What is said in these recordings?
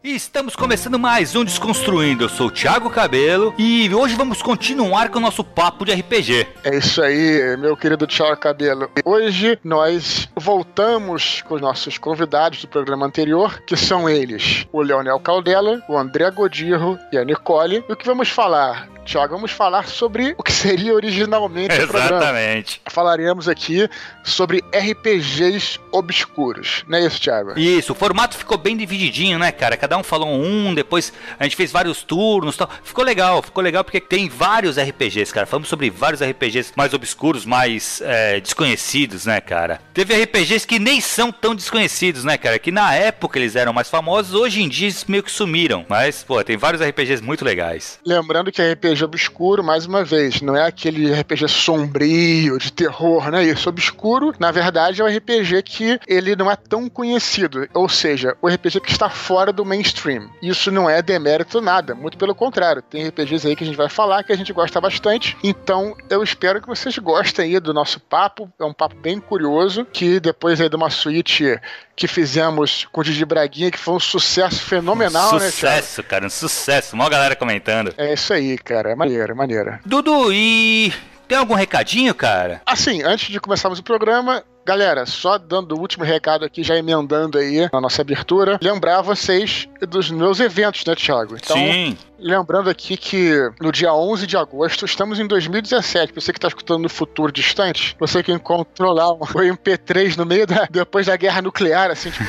E estamos começando mais um Desconstruindo. Eu sou o Thiago Cabelo e hoje vamos continuar com o nosso papo de RPG. É isso aí, meu querido Thiago Cabelo. Hoje nós voltamos com os nossos convidados do programa anterior, que são eles, o Leonel Caldela, o André Godirro e a Nicole. E o que vamos falar? Thiago, vamos falar sobre o que seria originalmente o programa. Exatamente. Falaremos aqui sobre RPGs obscuros, não é isso, Thiago? Isso, o formato ficou bem divididinho, né, cara? Cada um falou um, depois a gente fez vários turnos e tal. Ficou legal porque tem vários RPGs, cara. Falamos sobre vários RPGs mais obscuros, mais desconhecidos, né, cara? Teve RPGs que nem são tão desconhecidos, né, cara? Que na época eles eram mais famosos, hoje em dia eles meio que sumiram. Mas, pô, tem vários RPGs muito legais. Lembrando que RPG obscuro, mais uma vez, não é aquele RPG sombrio, de terror, né? Isso, obscuro, na verdade, é um RPG que ele não é tão conhecido. Ou seja, o RPG que está fora do mainstream. Isso não é demérito nada, muito pelo contrário. Tem RPGs aí que a gente vai falar que a gente gosta bastante. Então, eu espero que vocês gostem aí do nosso papo. É um papo bem curioso, que depois aí de uma suíte que fizemos com o Didi Braguinha, que foi um sucesso fenomenal, né, Thiago? Sucesso, cara, um sucesso. Mó galera comentando. É isso aí, cara. É maneiro, é maneiro. Dudu, e tem algum recadinho, cara? Assim, antes de começarmos o programa, galera, só dando o último recado aqui, já emendando aí na nossa abertura, lembrar vocês dos meus eventos, né, Thiago? Então, sim. Lembrando aqui que no dia 11 de agosto, estamos em 2017, você que está escutando no futuro distante, você que encontrou lá o MP3 no meio depois da guerra nuclear, assim, tipo,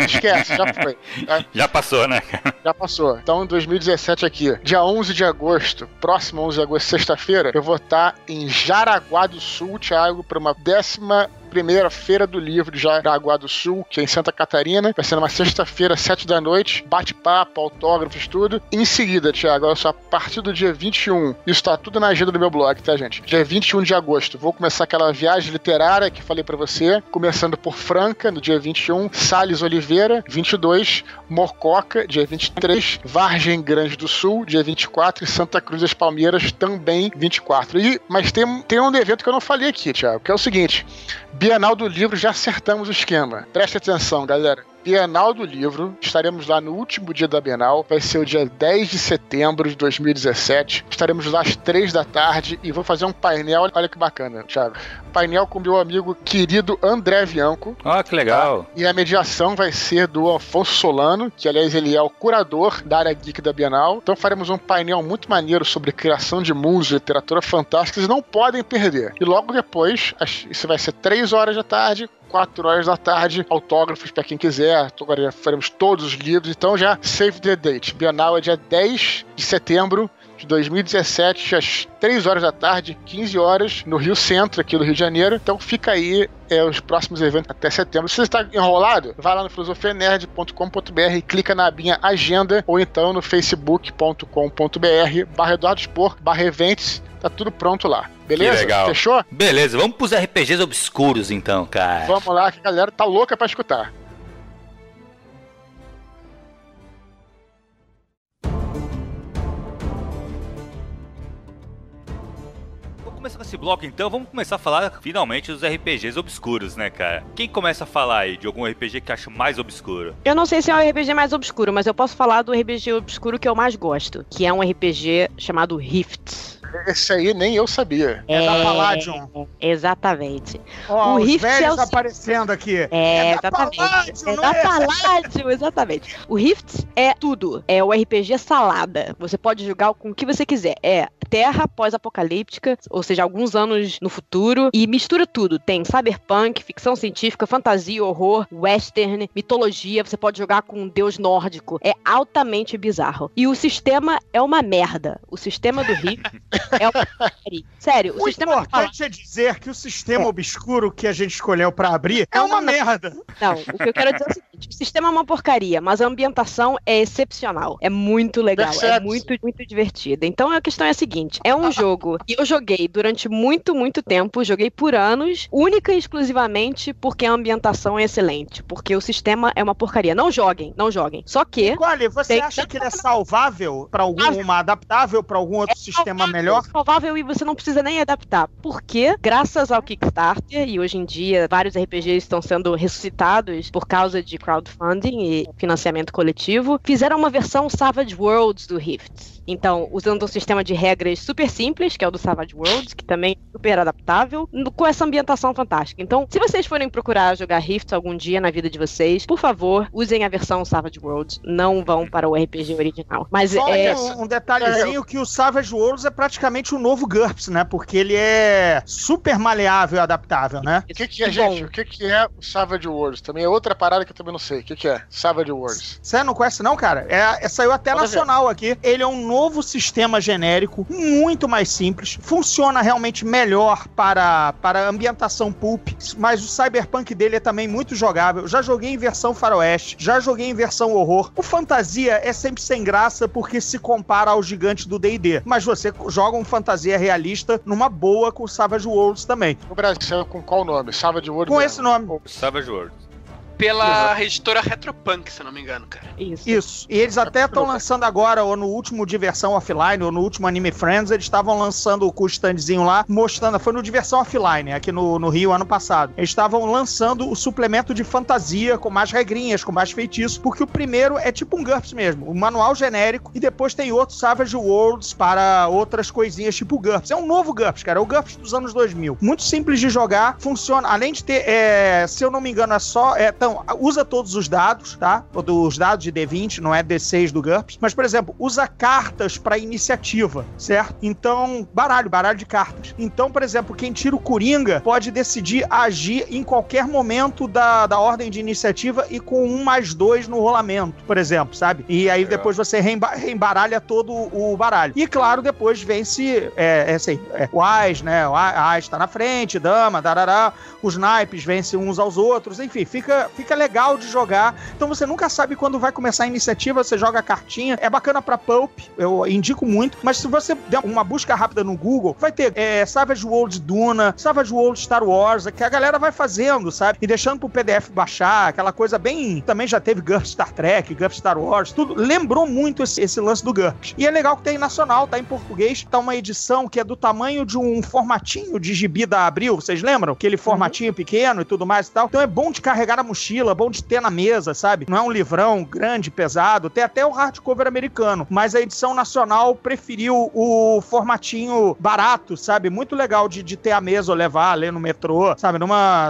esquece, já foi. Tá? Já passou, né? Já passou. Então, em 2017 aqui, dia 11 de agosto, próximo 11 de agosto, sexta-feira, eu vou estar em Jaraguá do Sul, Thiago, para uma 11ª Feira do Livro de Jaraguá do Sul, que é em Santa Catarina. Vai ser numa sexta-feira, 7 da noite, bate-papo, autógrafos, tudo. Em seguida, Thiago, olha só, a partir do dia 21, isso tá tudo na agenda do meu blog, tá, gente? Dia 21 de agosto, vou começar aquela viagem literária que falei pra você, começando por Franca, no dia 21, Salles Oliveira, 22, Mococa, dia 23, Vargem Grande do Sul, dia 24, e Santa Cruz das Palmeiras, também 24. Mas tem um evento que eu não falei aqui, Thiago, que é o seguinte: Bienal do Livro, já acertamos o esquema. Preste atenção, galera. Bienal do Livro, estaremos lá no último dia da Bienal, vai ser o dia 10 de setembro de 2017, estaremos lá às 3 da tarde e vou fazer um painel, olha que bacana, Thiago, painel com meu amigo querido André Bianco. Ah, que legal. Tá? E a mediação vai ser do Afonso Solano, que aliás ele é o curador da área geek da Bienal, então faremos um painel muito maneiro sobre criação de mundos, literatura fantástica, vocês não podem perder. E logo depois, isso vai ser 3 horas da tarde, 4 horas da tarde, autógrafos para quem quiser. Agora faremos todos os livros, então já save the date. Bienal é dia 10 de setembro de 2017, às 3 horas da tarde, 15 horas, no Rio Centro, aqui do Rio de Janeiro. Então fica aí os próximos eventos até setembro. Se você está enrolado, vai lá no filosofianerd.com.br e clica na abinha Agenda, ou então no facebook.com.br/EduardoSpor/eventos. Tá tudo pronto lá. Beleza? Que legal. Fechou? Beleza, vamos pros RPGs obscuros então, cara. Vamos lá, que a galera tá louca pra escutar. Começar com esse bloco então, vamos começar a falar finalmente dos RPGs obscuros, né, cara? Quem começa a falar aí de algum RPG que acha mais obscuro? Eu não sei se é o RPG mais obscuro, mas eu posso falar do RPG obscuro que eu mais gosto, que é um RPG chamado Rifts. Esse aí nem eu sabia. É da Palladium. Exatamente. Ó, O os Rifts velhos é o aparecendo aqui. Exatamente. Palladium, É não da é? Palladium, exatamente. O Rifts é tudo. É o RPG salada. Você pode jogar com o que você quiser. É terra pós-apocalíptica, ou seja, alguns anos no futuro, e mistura tudo. Tem cyberpunk, ficção científica, fantasia, horror, western, mitologia. Você pode jogar com um deus nórdico. É altamente bizarro. E o sistema é uma merda. O sistema do Rifts é uma... Sério, O importante é dizer que o sistema obscuro que a gente escolheu pra abrir é uma merda. Não, o que eu quero dizer é o seguinte: o sistema é uma porcaria, mas a ambientação é excepcional. É muito legal, é muito, muito divertida. Então a questão é a seguinte: é um jogo que eu joguei durante muito, muito tempo, joguei por anos, única e exclusivamente porque a ambientação é excelente, porque o sistema é uma porcaria. Não joguem, não joguem. Só que... Nicole, você acha que ele é salvável pra adaptável pra algum outro sistema melhor? É salvável e você não precisa nem adaptar. Porque, graças ao Kickstarter, e hoje em dia vários RPGs estão sendo ressuscitados por causa de crowdfunding e financiamento coletivo, fizeram uma versão Savage Worlds do Rifts. Então, usando um sistema de regras super simples, que é o do Savage Worlds, que também é super adaptável, com essa ambientação fantástica. Então, se vocês forem procurar jogar Rifts algum dia na vida de vocês, por favor, usem a versão Savage Worlds, não vão para o RPG original. Mas só um detalhezinho que o Savage Worlds é praticamente o novo GURPS, né? Porque ele é super maleável e adaptável, né? O que é, gente? O que é o Savage Worlds? Também é outra parada que eu também não sei. O que é Savage Worlds? Você não conhece não, cara? Saiu até nacional aqui. Ele é um novo sistema genérico, muito mais simples, funciona realmente melhor para ambientação pulp, mas o cyberpunk dele é também muito jogável. Já joguei em versão faroeste, já joguei em versão horror. O fantasia é sempre sem graça porque se compara ao gigante do D&D, mas você joga um fantasia realista numa boa com o Savage Worlds também. No Brasil, com qual nome? Savage Worlds? Com esse nome. Savage Worlds. Pela editora Retropunk, se eu não me engano, cara. Isso. E eles até estão lançando agora, ou no último Diversão Offline, ou no último Anime Friends, eles estavam lançando com o standzinho lá, mostrando, foi no Diversão Offline, aqui no Rio, ano passado. Eles estavam lançando o suplemento de fantasia, com mais regrinhas, com mais feitiços, porque o primeiro é tipo um GURPS mesmo, um manual genérico, e depois tem outro Savage Worlds para outras coisinhas tipo GURPS. É um novo GURPS, cara, é o GURPS dos anos 2000. Muito simples de jogar, funciona, além de ter, se eu não me engano, usa todos os dados, tá? Os dados de D20, não é D6 do GURPS. Mas, por exemplo, usa cartas pra iniciativa, certo? Então, baralho de cartas. Então, por exemplo, quem tira o Coringa pode decidir agir em qualquer momento da ordem de iniciativa e com 1+2 no rolamento, por exemplo, sabe? E aí depois você reembaralha todo o baralho. E, claro, depois vence o Ás, né? O Ás tá na frente, dama, darará. Os naipes vencem uns aos outros. Enfim, fica legal de jogar. Então você nunca sabe quando vai começar a iniciativa, você joga a cartinha. É bacana pra Pulp, eu indico muito. Mas se você der uma busca rápida no Google, vai ter Savage Worlds Duna, Savage Worlds Star Wars, que a galera vai fazendo, sabe? E deixando pro PDF baixar, aquela coisa bem... Também já teve GURPS Star Trek, GURPS Star Wars, tudo. Lembrou muito esse lance do GURPS. E é legal que tem nacional, tá em português. Tá uma edição que é do tamanho de um formatinho de gibi da Abril, vocês lembram? Aquele formatinho pequeno e tudo mais e tal. Então é bom de carregar na mochila, bom de ter na mesa, sabe? Não é um livrão grande, pesado, tem até o hardcover americano, mas a edição nacional preferiu o formatinho barato, sabe? Muito legal de ter a mesa ou levar, ler no metrô, sabe?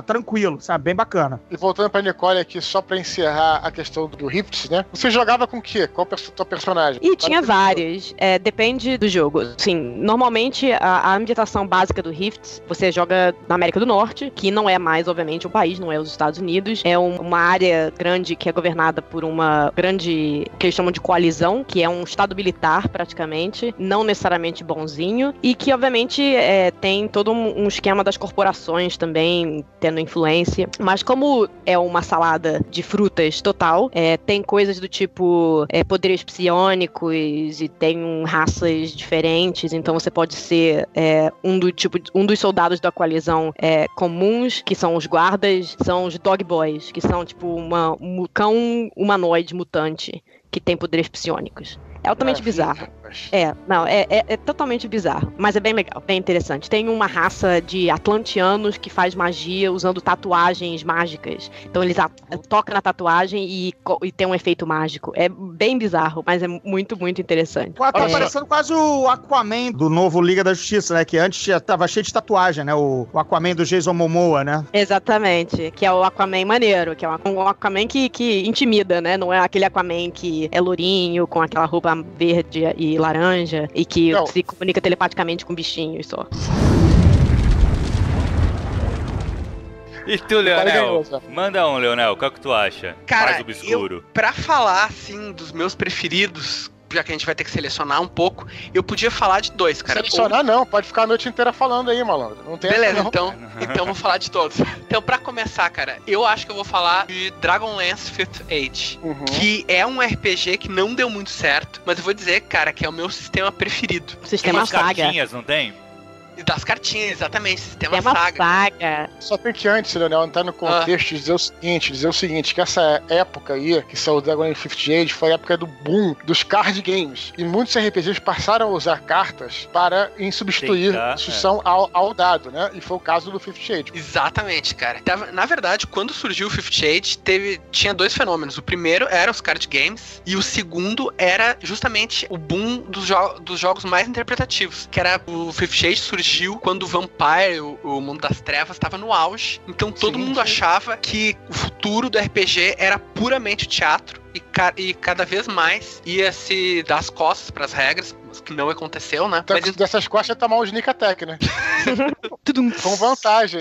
Tranquilo, sabe? Bem bacana. E voltando pra Nicole aqui, só pra encerrar a questão do Rifts, né? Você jogava com o quê? Qual tua personagem? Tinha vários. Depende do jogo. Sim, normalmente a ambientação básica do Rifts, você joga na América do Norte, que não é mais, obviamente, um país, não é os Estados Unidos. É uma área grande que é governada por uma grande, que eles chamam de coalizão, que é um estado militar, praticamente, não necessariamente bonzinho, e que, obviamente, tem todo um esquema das corporações também, tendo influência. Mas como é uma salada de frutas total, tem coisas do tipo poderes psionicos e tem raças diferentes, então você pode ser um dos soldados da coalizão comuns, que são os guardas, são os dog boys, que são tipo um cão humanoide mutante que tem poderes psionicos. É altamente bizarro. É totalmente bizarro, mas é bem legal, bem interessante. Tem uma raça de atlanteanos que faz magia usando tatuagens mágicas. Então eles tocam na tatuagem e tem um efeito mágico. É bem bizarro, mas é muito, muito interessante. Tá parecendo quase o Aquaman do novo Liga da Justiça, né? Que antes tava cheio de tatuagem, né? O Aquaman do Jason Momoa, né? Exatamente, que é o Aquaman maneiro, que é um Aquaman que intimida, né? Não é aquele Aquaman que é lourinho, com aquela roupa verde e laranja e que se comunica telepaticamente com bichinhos só. E tu, Leonel? Manda um, Leonel. Qual que tu acha? Cara, mais obscuro. Pra falar, assim, dos meus preferidos, já que a gente vai ter que selecionar um pouco, eu podia falar de dois, cara. Selecionar não, pode ficar a noite inteira falando aí, malandro. Não tem beleza, não. Então eu vou falar de todos. Então, pra começar, cara, eu acho que eu vou falar de Dragonlance Fifth Age, que é um RPG que não deu muito certo, mas eu vou dizer, cara, que é o meu sistema preferido. Sistema Tem umas Saga. cartinhas, não tem? E das cartinhas, exatamente, sistema É uma saga. Só tem que antes, Leonel, entrar no contexto e dizer o seguinte, que essa época aí, que saiu o Dragon Lance Fifth Age, foi a época do boom dos card games. E muitos RPGs passaram a usar cartas em substituir instrução ao dado, né? E foi o caso do Fifth Age. Exatamente, cara. Na verdade, quando surgiu o Fifth Age, tinha dois fenômenos. O primeiro era os card games, e o segundo era justamente o boom dos jogos mais interpretativos, que era o Fifth Age surgiu quando o Vampire, o Mundo das Trevas, estava no auge. Então todo mundo achava que o futuro do RPG era puramente o teatro, e cada vez mais ia se dar as costas para as regras, que não aconteceu, né? Então, mas dessas costas é tomar um Sneak Attack, né? Com vantagem.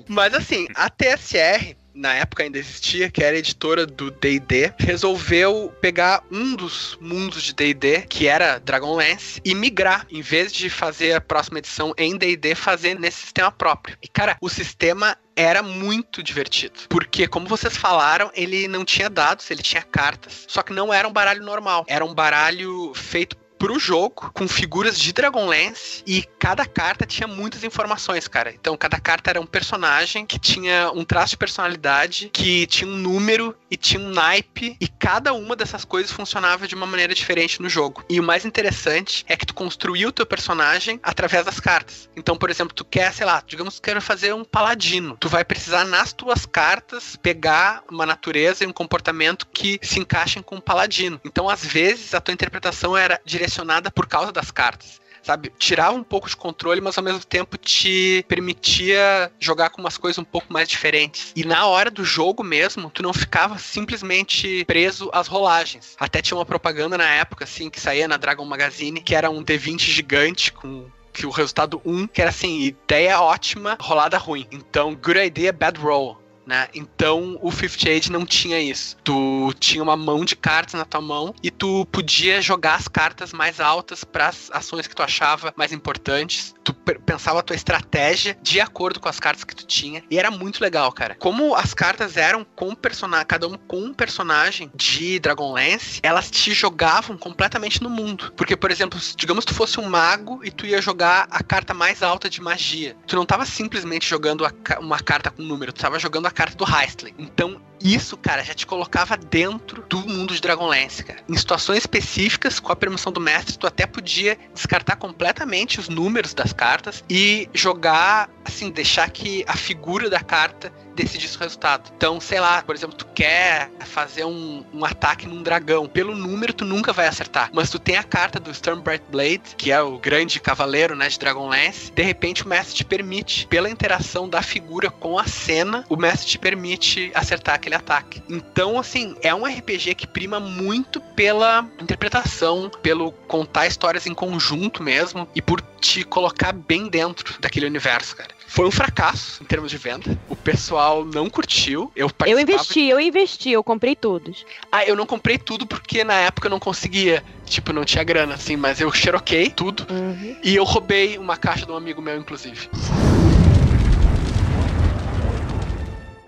Mas assim, a TSR, na época ainda existia, que era a editora do D&D, resolveu pegar um dos mundos de D&D, que era Dragonlance, e migrar, em vez de fazer a próxima edição em D&D, fazer nesse sistema próprio. E cara, o sistema era muito divertido, porque como vocês falaram, ele não tinha dados, ele tinha cartas, só que não era um baralho normal, era um baralho feito pro jogo, com figuras de Dragonlance, e cada carta tinha muitas informações, cara. Então, cada carta era um personagem que tinha um traço de personalidade, que tinha um número e tinha um naipe, e cada uma dessas coisas funcionava de uma maneira diferente no jogo. E o mais interessante é que tu construía o teu personagem através das cartas. Então, por exemplo, tu quer, sei lá, digamos que tu quer fazer um paladino. Tu vai precisar, nas tuas cartas, pegar uma natureza e um comportamento que se encaixem com um paladino. Então, às vezes, a tua interpretação era direcionada por causa das cartas, sabe? Tirava um pouco de controle, mas ao mesmo tempo te permitia jogar com umas coisas um pouco mais diferentes. E na hora do jogo mesmo, tu não ficava simplesmente preso às rolagens. Até tinha uma propaganda na época, assim, que saía na Dragon Magazine, que era um D20 gigante com que o resultado 1, que era assim, ideia ótima, rolada ruim. Então, good idea, bad roll. Né? Então o Fifth Age não tinha isso. Tu tinha uma mão de cartas na tua mão e tu podia jogar as cartas mais altas para as ações que tu achava mais importantes. Tu pensava a tua estratégia de acordo com as cartas que tu tinha, e era muito legal, cara. Como as cartas eram com personagem, cada um com um personagem de Dragonlance, elas te jogavam completamente no mundo. Porque, por exemplo, digamos que tu fosse um mago e tu ia jogar a carta mais alta de magia, tu não tava simplesmente jogando uma carta com número, tu tava jogando a carta do Heistling. Então isso, cara, já te colocava dentro do mundo de Dragonlance, cara. Em situações específicas, com a permissão do mestre, tu até podia descartar completamente os números das cartas e jogar, assim, deixar que a figura da carta decidisse o resultado. Então, sei lá, por exemplo, tu quer fazer um ataque num dragão. Pelo número, tu nunca vai acertar. Mas tu tem a carta do Stormbright Blade, que é o grande cavaleiro, né, de Dragonlance. De repente, o mestre te permite, pela interação da figura com a cena, o mestre te permite acertar aquele ataque. Então, assim, é um RPG que prima muito pela interpretação, pelo contar histórias em conjunto mesmo, e por te colocar bem dentro daquele universo, cara. Foi um fracasso em termos de venda. O pessoal não curtiu. Eu investi, eu comprei todos. Ah, eu não comprei tudo porque na época eu não conseguia. Tipo, não tinha grana, assim, mas eu xeroquei tudo. Uhum. E eu roubei uma caixa de um amigo meu, inclusive.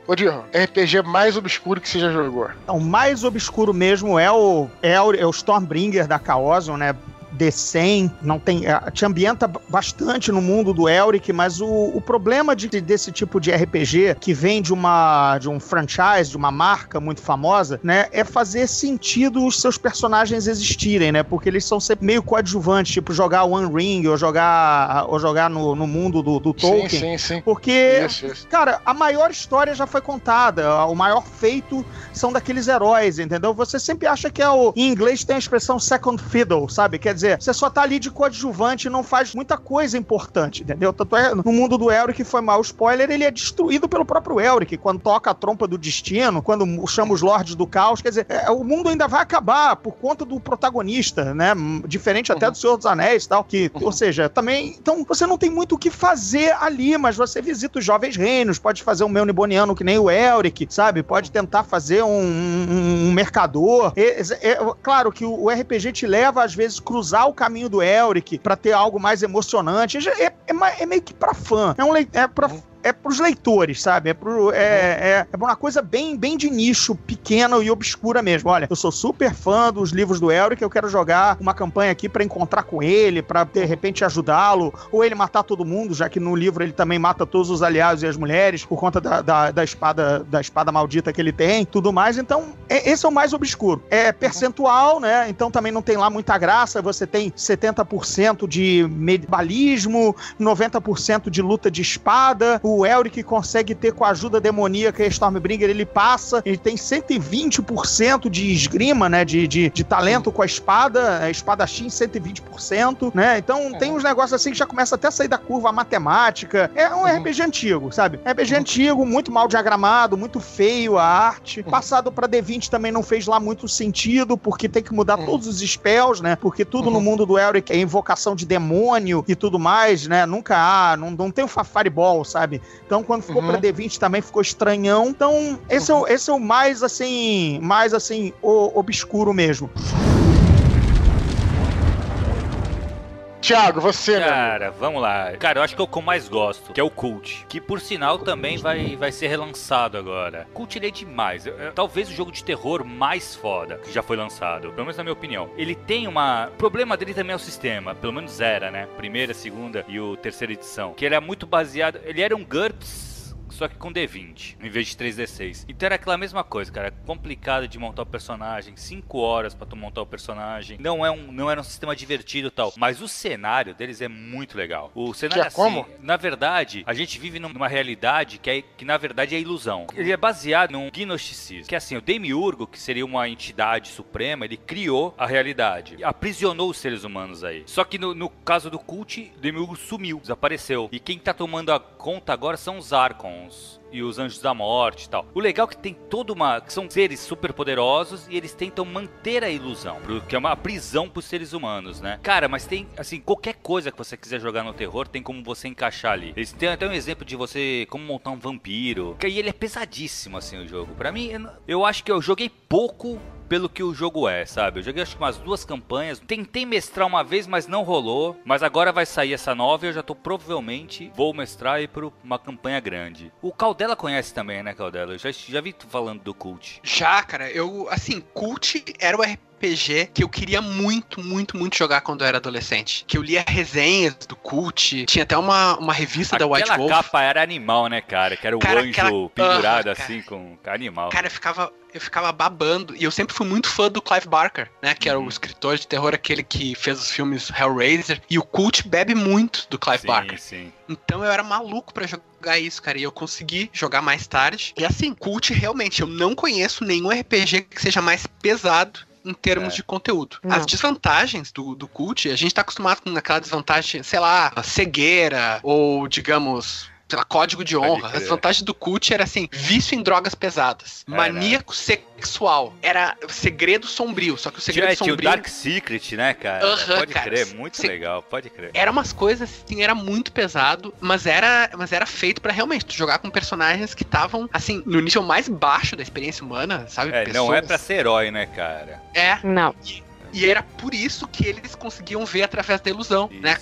Ô, Dirro, RPG mais obscuro que você já jogou? O mais obscuro mesmo é o Stormbringer da Chaosium, né? D100, não tem, te ambienta bastante no mundo do Elric, mas o problema desse tipo de RPG que vem de um franchise, de uma marca muito famosa, né, é fazer sentido os seus personagens existirem, né, porque eles são sempre meio coadjuvantes, tipo jogar One Ring ou jogar no mundo do Tolkien. Sim. Porque, cara, a maior história já foi contada, o maior feito são daqueles heróis, entendeu? Você sempre acha que em inglês tem a expressão second fiddle, sabe? Quer dizer, você só tá ali de coadjuvante e não faz muita coisa importante, entendeu? Tanto é, no mundo do Elric, foi mal spoiler, ele é destruído pelo próprio Elric, quando toca a trompa do destino, quando chama os Lordes do Caos, quer dizer, o mundo ainda vai acabar por conta do protagonista, né? Diferente até do Senhor dos Anéis e tal, ou seja, também, então você não tem muito o que fazer ali, mas você visita os Jovens Reinos, pode fazer um Melniboniano que nem o Elric, sabe? Pode tentar fazer um mercador. Claro que o RPG te leva, às vezes, cruzar o caminho do Elric pra ter algo mais emocionante. É meio que pra fã. pros leitores, sabe? É uma coisa bem de nicho, pequena e obscura mesmo. Olha, eu sou super fã dos livros do Elric, eu quero jogar uma campanha aqui pra encontrar com ele, pra de repente ajudá-lo, ou ele matar todo mundo, já que no livro ele também mata todos os aliados e as mulheres, por conta da espada maldita que ele tem, tudo mais. Então, esse é o mais obscuro. É percentual, né? Então também não tem lá muita graça. Você tem 70% de medibalismo, 90% de luta de espada. O Elric consegue ter, com a ajuda demoníaca e a Stormbringer, ele tem 120% de esgrima, né? De talento com a espadachim 120%, né? Então tem uns negócios assim que já começa até a sair da curva matemática. É um RPG antigo, sabe? RPG antigo, muito mal diagramado, muito feio a arte. Passado pra D20 também não fez lá muito sentido, porque tem que mudar todos os spells, né? Porque tudo no mundo do Elric é invocação de demônio e tudo mais, né? Nunca há, não tem o Fireball, sabe? Então quando ficou pra D20 também ficou estranhão. Então esse é o mais assim, obscuro mesmo. Thiago, você, cara, vamos lá. Cara, eu acho que é o que eu mais gosto, que é o Cult, que por sinal também vai ser relançado agora. Cult, ele é demais. Talvez o jogo de terror mais foda que já foi lançado, pelo menos na minha opinião. Ele tem o problema dele também é o sistema, pelo menos era, né? Primeira, segunda e o terceira edição, que ele é muito baseado, ele era um GURPS, só que com D20, em vez de 3D6. Então era aquela mesma coisa, cara. Complicado de montar o personagem. 5 horas pra tu montar o personagem. Não era um sistema divertido e tal. Mas o cenário deles é muito legal. O cenário assim, como? Na verdade, a gente vive numa realidade que na verdade é ilusão. Ele é baseado num gnosticismo. Que é assim, o Demiurgo, que seria uma entidade suprema, ele criou a realidade. Aprisionou os seres humanos aí. Só que no caso do Cult, o Demiurgo sumiu, desapareceu. E quem tá tomando a conta agora são os Archons e os Anjos da Morte e tal. O legal é que tem que são seres super poderosos e eles tentam manter a ilusão, que é uma prisão pros seres humanos, né? Cara, mas tem, assim, qualquer coisa que você quiser jogar no terror, tem como você encaixar ali. Eles têm até um exemplo de você, como montar um vampiro, que aí ele é pesadíssimo, assim, o jogo. Pra mim, eu acho que eu joguei pouco pelo que o jogo é, sabe? Eu joguei acho que umas 2 campanhas, tentei mestrar uma vez, mas não rolou. Mas agora vai sair essa nova e eu já provavelmente vou mestrar e ir pra uma campanha grande. O Caldela conhece também, né, Caldela? Eu já vi tu falando do Cult. Já, cara, Cult era o RPG que eu queria muito jogar quando eu era adolescente. Que eu lia resenhas do Cult, tinha até uma revista da White Wolf. Aquela capa era animal, né, cara? Que era o anjo pendurado assim, com animal. Cara, eu ficava babando. E eu sempre fui muito fã do Clive Barker, né? Que era o escritor de terror, aquele que fez os filmes Hellraiser. E o Cult bebe muito do Clive Barker. Sim. Então eu era maluco pra jogar isso, cara. E eu consegui jogar mais tarde. E assim, Cult, realmente, eu não conheço nenhum RPG que seja mais pesado em termos de conteúdo. Não. As desvantagens do Cult, a gente tá acostumado com aquela desvantagem, sei lá, cegueira, ou digamos, sei lá, código de honra. A desvantagem do Cult era assim, vício em drogas pesadas, maníaco sexual, era segredo sombrio, só que o segredo sombrio... Tinha o Dark Secret, né, cara? Pode crer, muito legal, pode crer. Era umas coisas, assim, era muito pesado, mas era feito pra realmente tu jogar com personagens que estavam, assim, no nível mais baixo da experiência humana, sabe? Não é pra ser herói, né, cara? Não. E era por isso que eles conseguiam ver através da ilusão, né?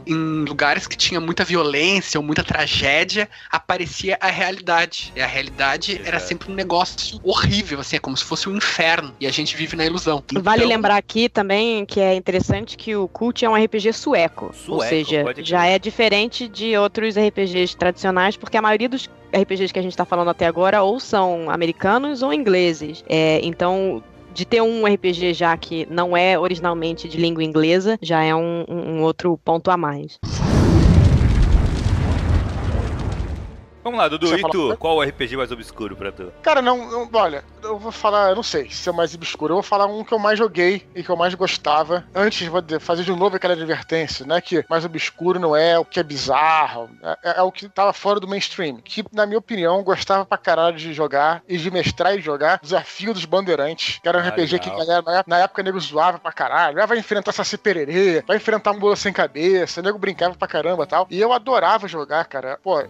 Em lugares que tinha muita violência ou muita tragédia, aparecia a realidade. E a realidade era sempre um negócio horrível, assim, é como se fosse um inferno. E a gente vive na ilusão. Vale lembrar aqui também que é interessante que o Cult é um RPG sueco. Ou seja, já é diferente de outros RPGs tradicionais, porque a maioria dos RPGs que a gente tá falando até agora ou são americanos ou ingleses. Então, de ter um RPG já que não é originalmente de língua inglesa, já é um outro ponto a mais. Vamos lá, Dudu, e tu? Qual o RPG mais obscuro pra tu? Cara, olha, eu vou falar, eu não sei se é o mais obscuro, eu vou falar um que eu mais joguei e que eu mais gostava. Antes, vou fazer de novo aquela advertência, né, que mais obscuro não é o que é bizarro, é o que tava fora do mainstream, que, na minha opinião, gostava pra caralho de jogar e de mestrar e jogar Desafio dos Bandeirantes, que era um RPG que a galera, na época, o nego zoava pra caralho, vai enfrentar Saci Pererê, vai enfrentar um bolo sem cabeça, o nego brincava pra caramba e tal, e eu adorava jogar, cara. Pô,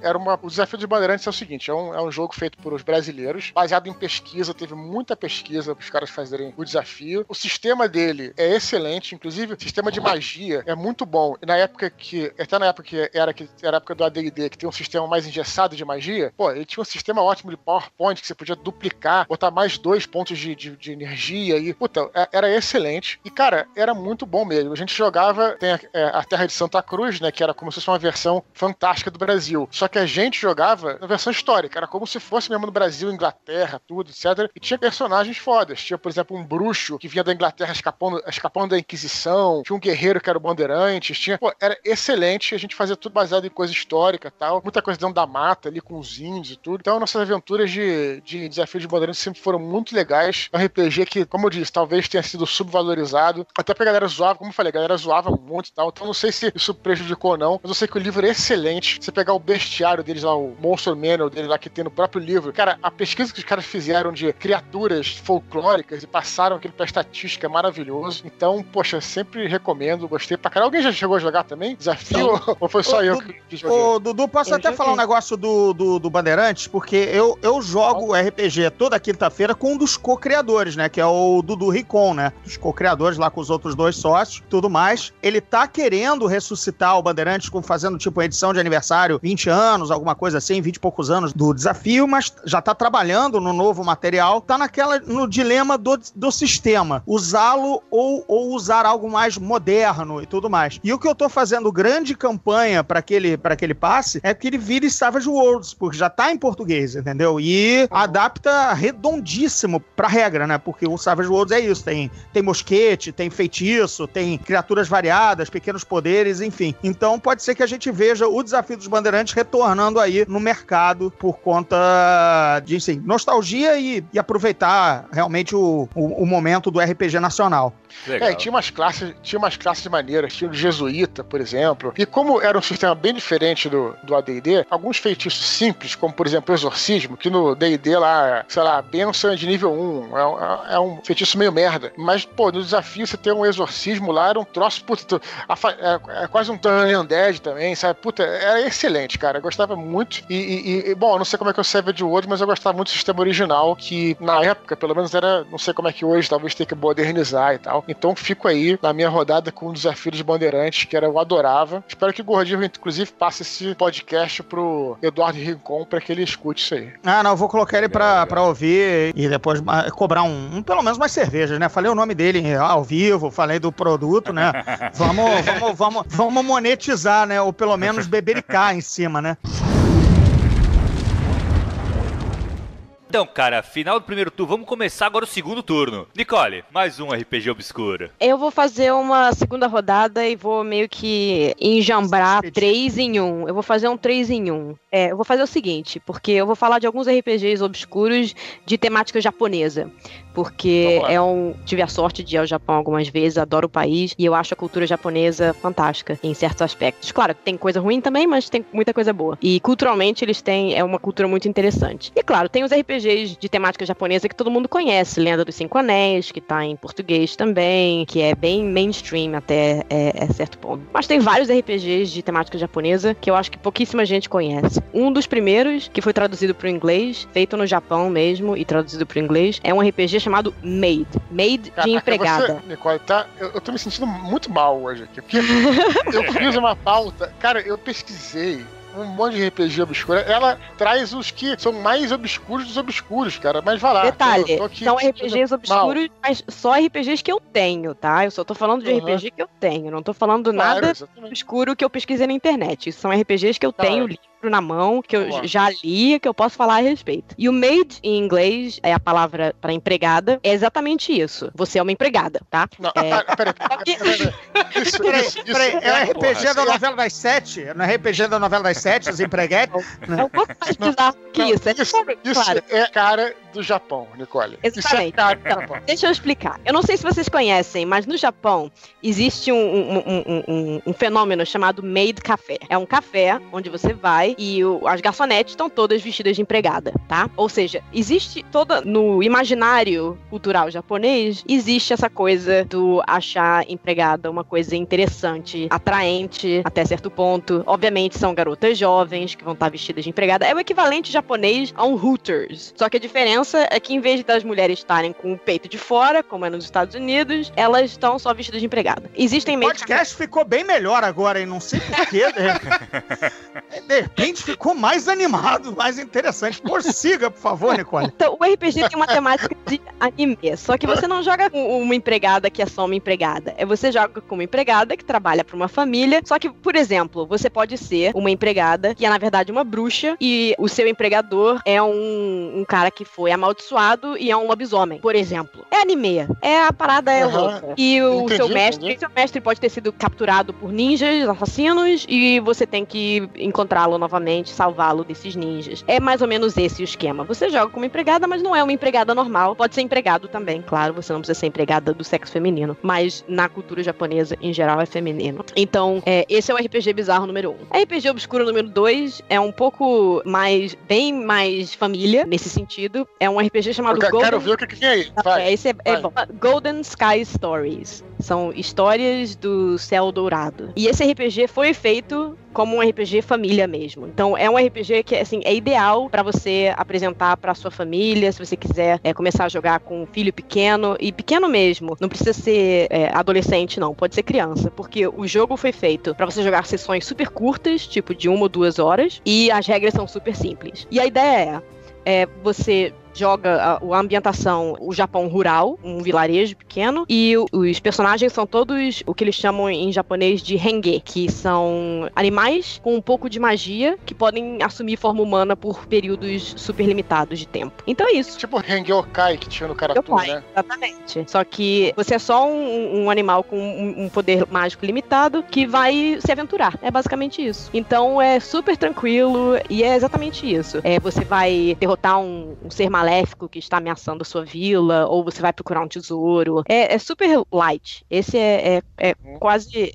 o Desafio dos de Bandeirantes é o seguinte, é um jogo feito por os brasileiros, baseado em pesquisa, teve muita pesquisa para os caras fazerem o desafio. O sistema dele é excelente, inclusive o sistema de magia é muito bom. E na época até na época que era a época do AD&D, que tem um sistema mais engessado de magia, pô, ele tinha um sistema ótimo de PowerPoint, que você podia duplicar, botar mais 2 pontos de energia e, puta, era excelente. E, cara, era muito bom mesmo. A gente jogava, tem a Terra de Santa Cruz, né, que era como se fosse uma versão fantástica do Brasil. Só que a gente jogava na versão histórica, era como se fosse mesmo no Brasil, Inglaterra, tudo, etc. E tinha personagens fodas. Tinha, por exemplo, um bruxo que vinha da Inglaterra escapando da Inquisição, tinha um guerreiro que era o Bandeirantes, era excelente, a gente fazia tudo baseado em coisa histórica e tal, muita coisa dentro da mata ali com os índios e tudo. Então, nossas aventuras de Desafio de Bandeirantes sempre foram muito legais. É um RPG que, como eu disse, talvez tenha sido subvalorizado, até porque a galera zoava, como eu falei, a galera zoava muito e tal, então não sei se isso prejudicou ou não, mas eu sei que o livro é excelente. Você pegar o bestiário deles lá, o Monster Manual dele lá que tem no próprio livro, cara, a pesquisa que os caras fizeram de criaturas folclóricas e passaram aquilo pra estatística é maravilhoso. Então, poxa, sempre recomendo, gostei pra caralho. Alguém já chegou a jogar também? Desafio? Ou foi só eu que joguei? Ô, Dudu, posso até falar um negócio do Bandeirantes? Porque eu jogo RPG toda quinta-feira com um dos co-criadores, né? Que é o Dudu Ricon, né? Os co-criadores lá com os outros 2 sócios, tudo mais. Ele tá querendo ressuscitar o Bandeirantes, fazendo tipo edição de aniversário, 20 anos, alguma coisa assim, 20 e poucos anos do desafio, mas já tá trabalhando no novo material, tá no dilema do sistema, usá-lo ou usar algo mais moderno e tudo mais. E o que eu tô fazendo grande campanha pra que ele passe é que ele vire Savage Worlds, porque já tá em português, entendeu? E adapta redondíssimo pra regra, né? Porque o Savage Worlds é isso, tem mosquete, tem feitiço, tem criaturas variadas, pequenos poderes, enfim. Então pode ser que a gente veja o Desafio dos Bandeirantes retornando aí no mercado por conta de, assim, nostalgia e aproveitar realmente o momento do RPG nacional. Legal. Tinha umas classes maneiras, tinha o Jesuíta, por exemplo. E como era um sistema bem diferente do AD&D, alguns feitiços simples, como por exemplo o Exorcismo, que no D&D lá, sei lá, a bênção é de nível 1, é um feitiço meio merda. Mas, pô, no desafio você ter um Exorcismo lá, era um troço, puta, é quase um Turn Undead também, sabe? Puta, era excelente, cara, eu gostava muito. Bom, eu não sei como é que é o Savage Worlds, mas eu gostava muito do sistema original, que na época, pelo menos era, não sei como é que hoje, talvez tenha que modernizar e tal. Então fico aí na minha rodada com o Desafio dos Bandeirantes, que eu adorava. Espero que o Gordinho, inclusive, passe esse podcast pro Eduardo Rincon pra que ele escute isso aí. Ah, não, eu vou colocar ele pra ouvir e depois cobrar pelo menos umas cervejas, né? Falei o nome dele ao vivo, falei do produto, né? Vamos monetizar, né? Ou pelo menos bebericar em cima, né? Então, cara, final do primeiro turno, vamos começar agora o segundo turno. Nicole, mais um RPG obscuro. Eu vou fazer uma segunda rodada e vou meio que enjambrar 3 em 1. Eu vou fazer um 3 em 1. Eu vou fazer o seguinte, porque eu vou falar de alguns RPGs obscuros de temática japonesa. Porque tive a sorte de ir ao Japão algumas vezes, adoro o país, e eu acho a cultura japonesa fantástica em certos aspectos. Claro, tem coisa ruim também, mas tem muita coisa boa. E culturalmente eles têm uma cultura muito interessante. E claro, tem os RPGs de temática japonesa que todo mundo conhece, Lenda dos Cinco Anéis, que tá em português também, que é bem mainstream até certo ponto. Mas tem vários RPGs de temática japonesa que eu acho que pouquíssima gente conhece. Um dos primeiros, que foi traduzido pro inglês, feito no Japão mesmo e traduzido pro inglês, é um RPG chamado Maid. Maid de empregada. Você, Nicole, eu tô me sentindo muito mal hoje aqui, porque eu fiz uma pauta, cara, eu pesquisei um monte de RPG obscuro. Ela traz os que são mais obscuros dos obscuros, cara. Mas vai lá. Detalhe, são RPGs obscuros, mas só RPGs que eu tenho, tá? Eu só tô falando de RPG que eu tenho. Não tô falando nada obscuro que eu pesquisei na internet. São RPGs que eu tenho livro na mão, que eu já li, que eu posso falar a respeito. E o maid, em inglês, é a palavra pra empregada, é exatamente isso. Você é uma empregada, tá? Não, peraí. É o RPG da novela das 7? Não é RPG da novela das 7, os empreguetes? É um pouco mais bizarro que isso. Isso é cara do Japão, Nicole. Exatamente. Isso é caro do Japão. Deixa eu explicar. Eu não sei se vocês conhecem, mas no Japão existe um fenômeno chamado maid café. É um café onde você vai e as garçonetes estão todas vestidas de empregada, tá? Ou seja, existe toda... No imaginário cultural japonês, existe essa coisa do achar empregada uma coisa interessante, atraente, até certo ponto. Obviamente são garotas jovens que vão estar vestidas de empregada. É o equivalente japonês a um Hooters. Só que a diferença é que em vez das mulheres estarem com o peito de fora, como é nos Estados Unidos, elas estão só vestidas de empregada. Existem O podcast ficou bem melhor agora, hein? Não sei porquê. De repente ficou mais animado, mais interessante. Prossiga, por favor, Nicole. Então, o RPG tem uma temática de anime, só que você não joga com uma empregada que é só uma empregada. Você joga com uma empregada que trabalha para uma família, só que, por exemplo, você pode ser uma empregada que é, na verdade, uma bruxa e o seu empregador é um cara que foi amaldiçoado e é um lobisomem, por exemplo. É anime. A parada é louca. E o seu mestre pode ter sido capturado por ninjas, assassinos, e você tem que encontrá-lo novamente, salvá-lo desses ninjas. É mais ou menos esse o esquema. Você joga como empregada, mas não é uma empregada normal. Pode ser empregado também, claro, você não precisa ser empregada do sexo feminino, mas na cultura japonesa, em geral, é feminino. Então, esse é o RPG bizarro número 1. RPG obscuro número 2 é um pouco mais, bem mais família, nesse sentido. É um RPG chamado Eu quero ver o que tem aí. Vai. Esse é bom. Golden Sky Stories. São histórias do céu dourado. E esse RPG foi feito como um RPG família mesmo. Então, é um RPG que, assim, é ideal pra você apresentar pra sua família, se você quiser começar a jogar com um filho pequeno, e pequeno mesmo. Não precisa ser adolescente, não. Pode ser criança, porque o jogo foi feito pra você jogar sessões super curtas, tipo de 1 ou 2 horas, e as regras são super simples. E a ideia você joga a ambientação, o Japão rural, um vilarejo pequeno, e os personagens são todos o que eles chamam em japonês de Henge, que são animais com um pouco de magia que podem assumir forma humana por períodos super limitados de tempo. Então é isso. Tipo Henge Okai que tinha no Karatu, né? Exatamente. Só que você é só um animal com um poder mágico limitado que vai se aventurar. É basicamente isso. Então é super tranquilo e é exatamente isso. Você vai derrotar um ser maléfico que está ameaçando a sua vila, ou você vai procurar um tesouro. É super light. Esse é quase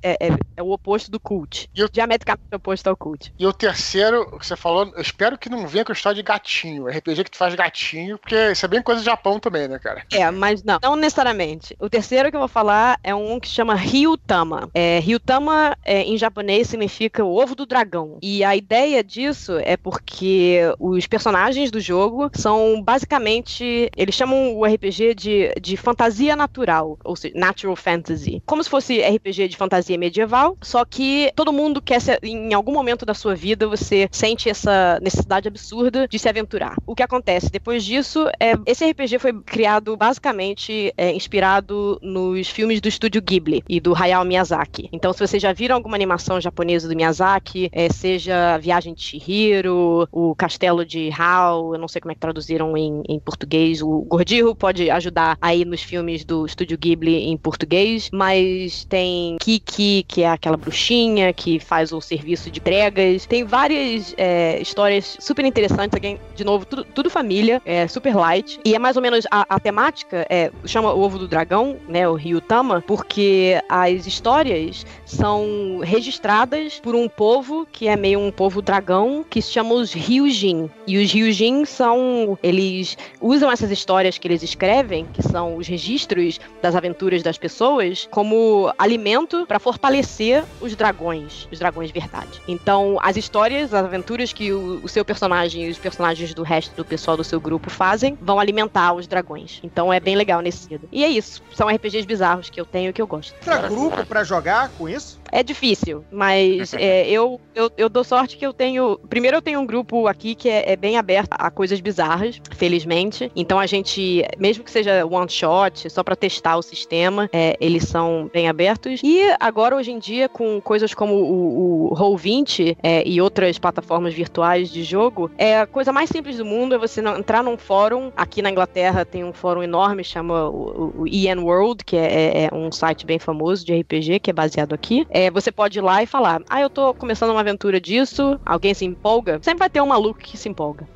o oposto do cult. Diametricamente oposto ao cult. E o terceiro, que você falou, eu espero que não venha com a história de gatinho. RPG que tu faz gatinho, porque isso é bem coisa do Japão também, né, cara? Mas não necessariamente. O terceiro que eu vou falar é um que chama Ryutama. Ryutama, em japonês, significa o ovo do dragão. E a ideia disso é porque os personagens do jogo são basicamente, eles chamam o RPG de fantasia natural, ou seja, natural fantasy. Como se fosse RPG de fantasia medieval, só que todo mundo quer em algum momento da sua vida, você sente essa necessidade absurda de se aventurar. O que acontece depois disso esse RPG foi criado basicamente inspirado nos filmes do estúdio Ghibli e do Hayao Miyazaki. Então, se vocês já viram alguma animação japonesa do Miyazaki, seja a Viagem de Chihiro, o Castelo de Hao, eu não sei como é que traduziram em português, o Gordinho pode ajudar aí nos filmes do estúdio Ghibli em português, mas tem Kiki, que é aquela bruxinha que faz o serviço de entregas, tem várias histórias super interessantes, aqui, de novo, tudo família, super light, e é mais ou menos a temática, chama o Ovo do Dragão, né, o Ryutama, porque as histórias são registradas por um povo que é meio um povo dragão, que se chama os Ryujin, e os Ryujin eles usam essas histórias que eles escrevem, que são os registros das aventuras das pessoas, como alimento para fortalecer os dragões verdade. Então, as histórias, as aventuras que o seu personagem e os personagens do resto do pessoal do seu grupo fazem, vão alimentar os dragões. Então, é bem legal nesse sentido. E é isso. São RPGs bizarros que eu tenho e que eu gosto. Tem grupo pra jogar com isso? É difícil, mas eu dou sorte que eu tenho... Primeiro, eu tenho um grupo aqui que é bem aberto a coisas bizarras, felizmente. Então, a gente, mesmo que seja one shot, só pra testar o sistema, eles são bem abertos. E agora, hoje em dia, com coisas como o Roll20 e outras plataformas virtuais de jogo, a coisa mais simples do mundo é você entrar num fórum. Aqui na Inglaterra tem um fórum enorme, chama o EN World, que é um site bem famoso de RPG, que é baseado aqui. Você pode ir lá e falar, eu tô começando uma aventura disso, alguém se empolga? Sempre vai ter um maluco que se empolga.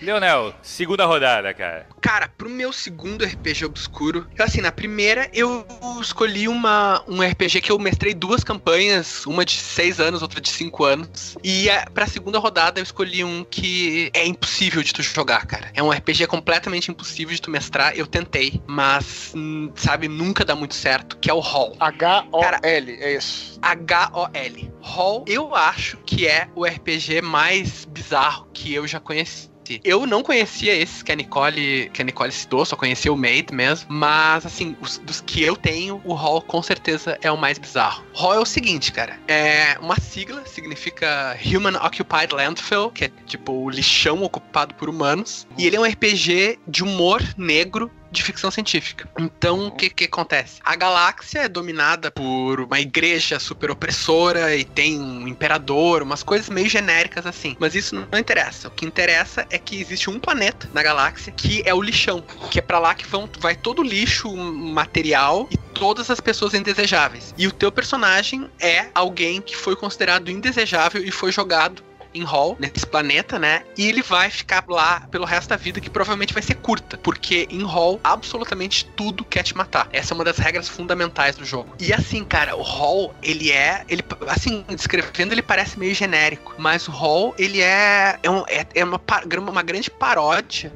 Leonel, segunda rodada, cara. Cara, pro meu segundo RPG obscuro, assim, na primeira eu escolhi um RPG que eu mestrei 2 campanhas, uma de 6 anos, outra de 5 anos. E pra segunda rodada eu escolhi um que é impossível de tu jogar, cara. É um RPG completamente impossível de tu mestrar. Eu tentei, mas, sabe, nunca dá muito certo, que é o Hall. H-O-L, é isso. H-O-L. Hall, eu acho que é o RPG mais bizarro que eu já conheci. Eu não conhecia esses que a Nicole citou, só conhecia o Made mesmo. Mas, assim, dos que eu tenho, o Hall com certeza é o mais bizarro. Hall é o seguinte, cara. É uma sigla, significa Human Occupied Landfill, que é tipo o lixão ocupado por humanos. E ele é um RPG de humor negro, de ficção científica. Então, o que acontece? A galáxia é dominada por uma igreja super opressora e tem um imperador, umas coisas meio genéricas assim. Mas isso não interessa. O que interessa é que existe um planeta na galáxia que é o lixão, que é pra lá que vai todo o lixo material e todas as pessoas indesejáveis. E o teu personagem é alguém que foi considerado indesejável e foi jogado em Hall, nesse planeta, né? E ele vai ficar lá pelo resto da vida, que provavelmente vai ser curta, porque em Hall absolutamente tudo quer te matar. Essa é uma das regras fundamentais do jogo. E assim, cara, o Hall, ele assim, descrevendo, ele parece meio genérico, mas o Hall, ele é uma grande paródia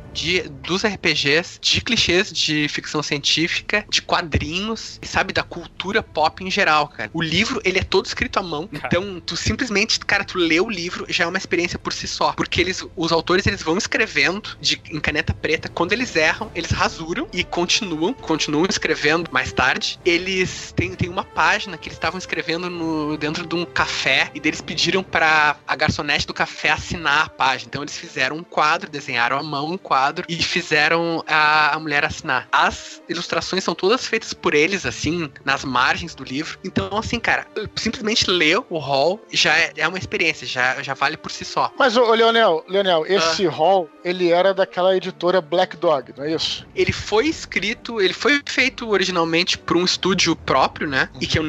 dos RPGs, de clichês de ficção científica, de quadrinhos, e sabe, da cultura pop em geral, cara. O livro, ele é todo escrito à mão, então tu simplesmente, cara, tu lê o livro, já é uma experiência por si só, porque os autores, eles vão escrevendo em caneta preta. Quando eles erram, eles rasuram e continuam escrevendo mais tarde. Eles têm uma página que eles estavam escrevendo dentro de um café, e eles pediram pra a garçonete do café assinar a página. Então eles fizeram um quadro, desenharam à mão um quadro e fizeram a mulher assinar. As ilustrações são todas feitas por eles, assim, nas margens do livro. Então, assim, cara, simplesmente ler o Hall já é uma experiência, já vale por si só. Mas, Leonel, esse Hall, ele era daquela editora Black Dog, não é isso? Ele foi feito originalmente por um estúdio próprio, né? E que eu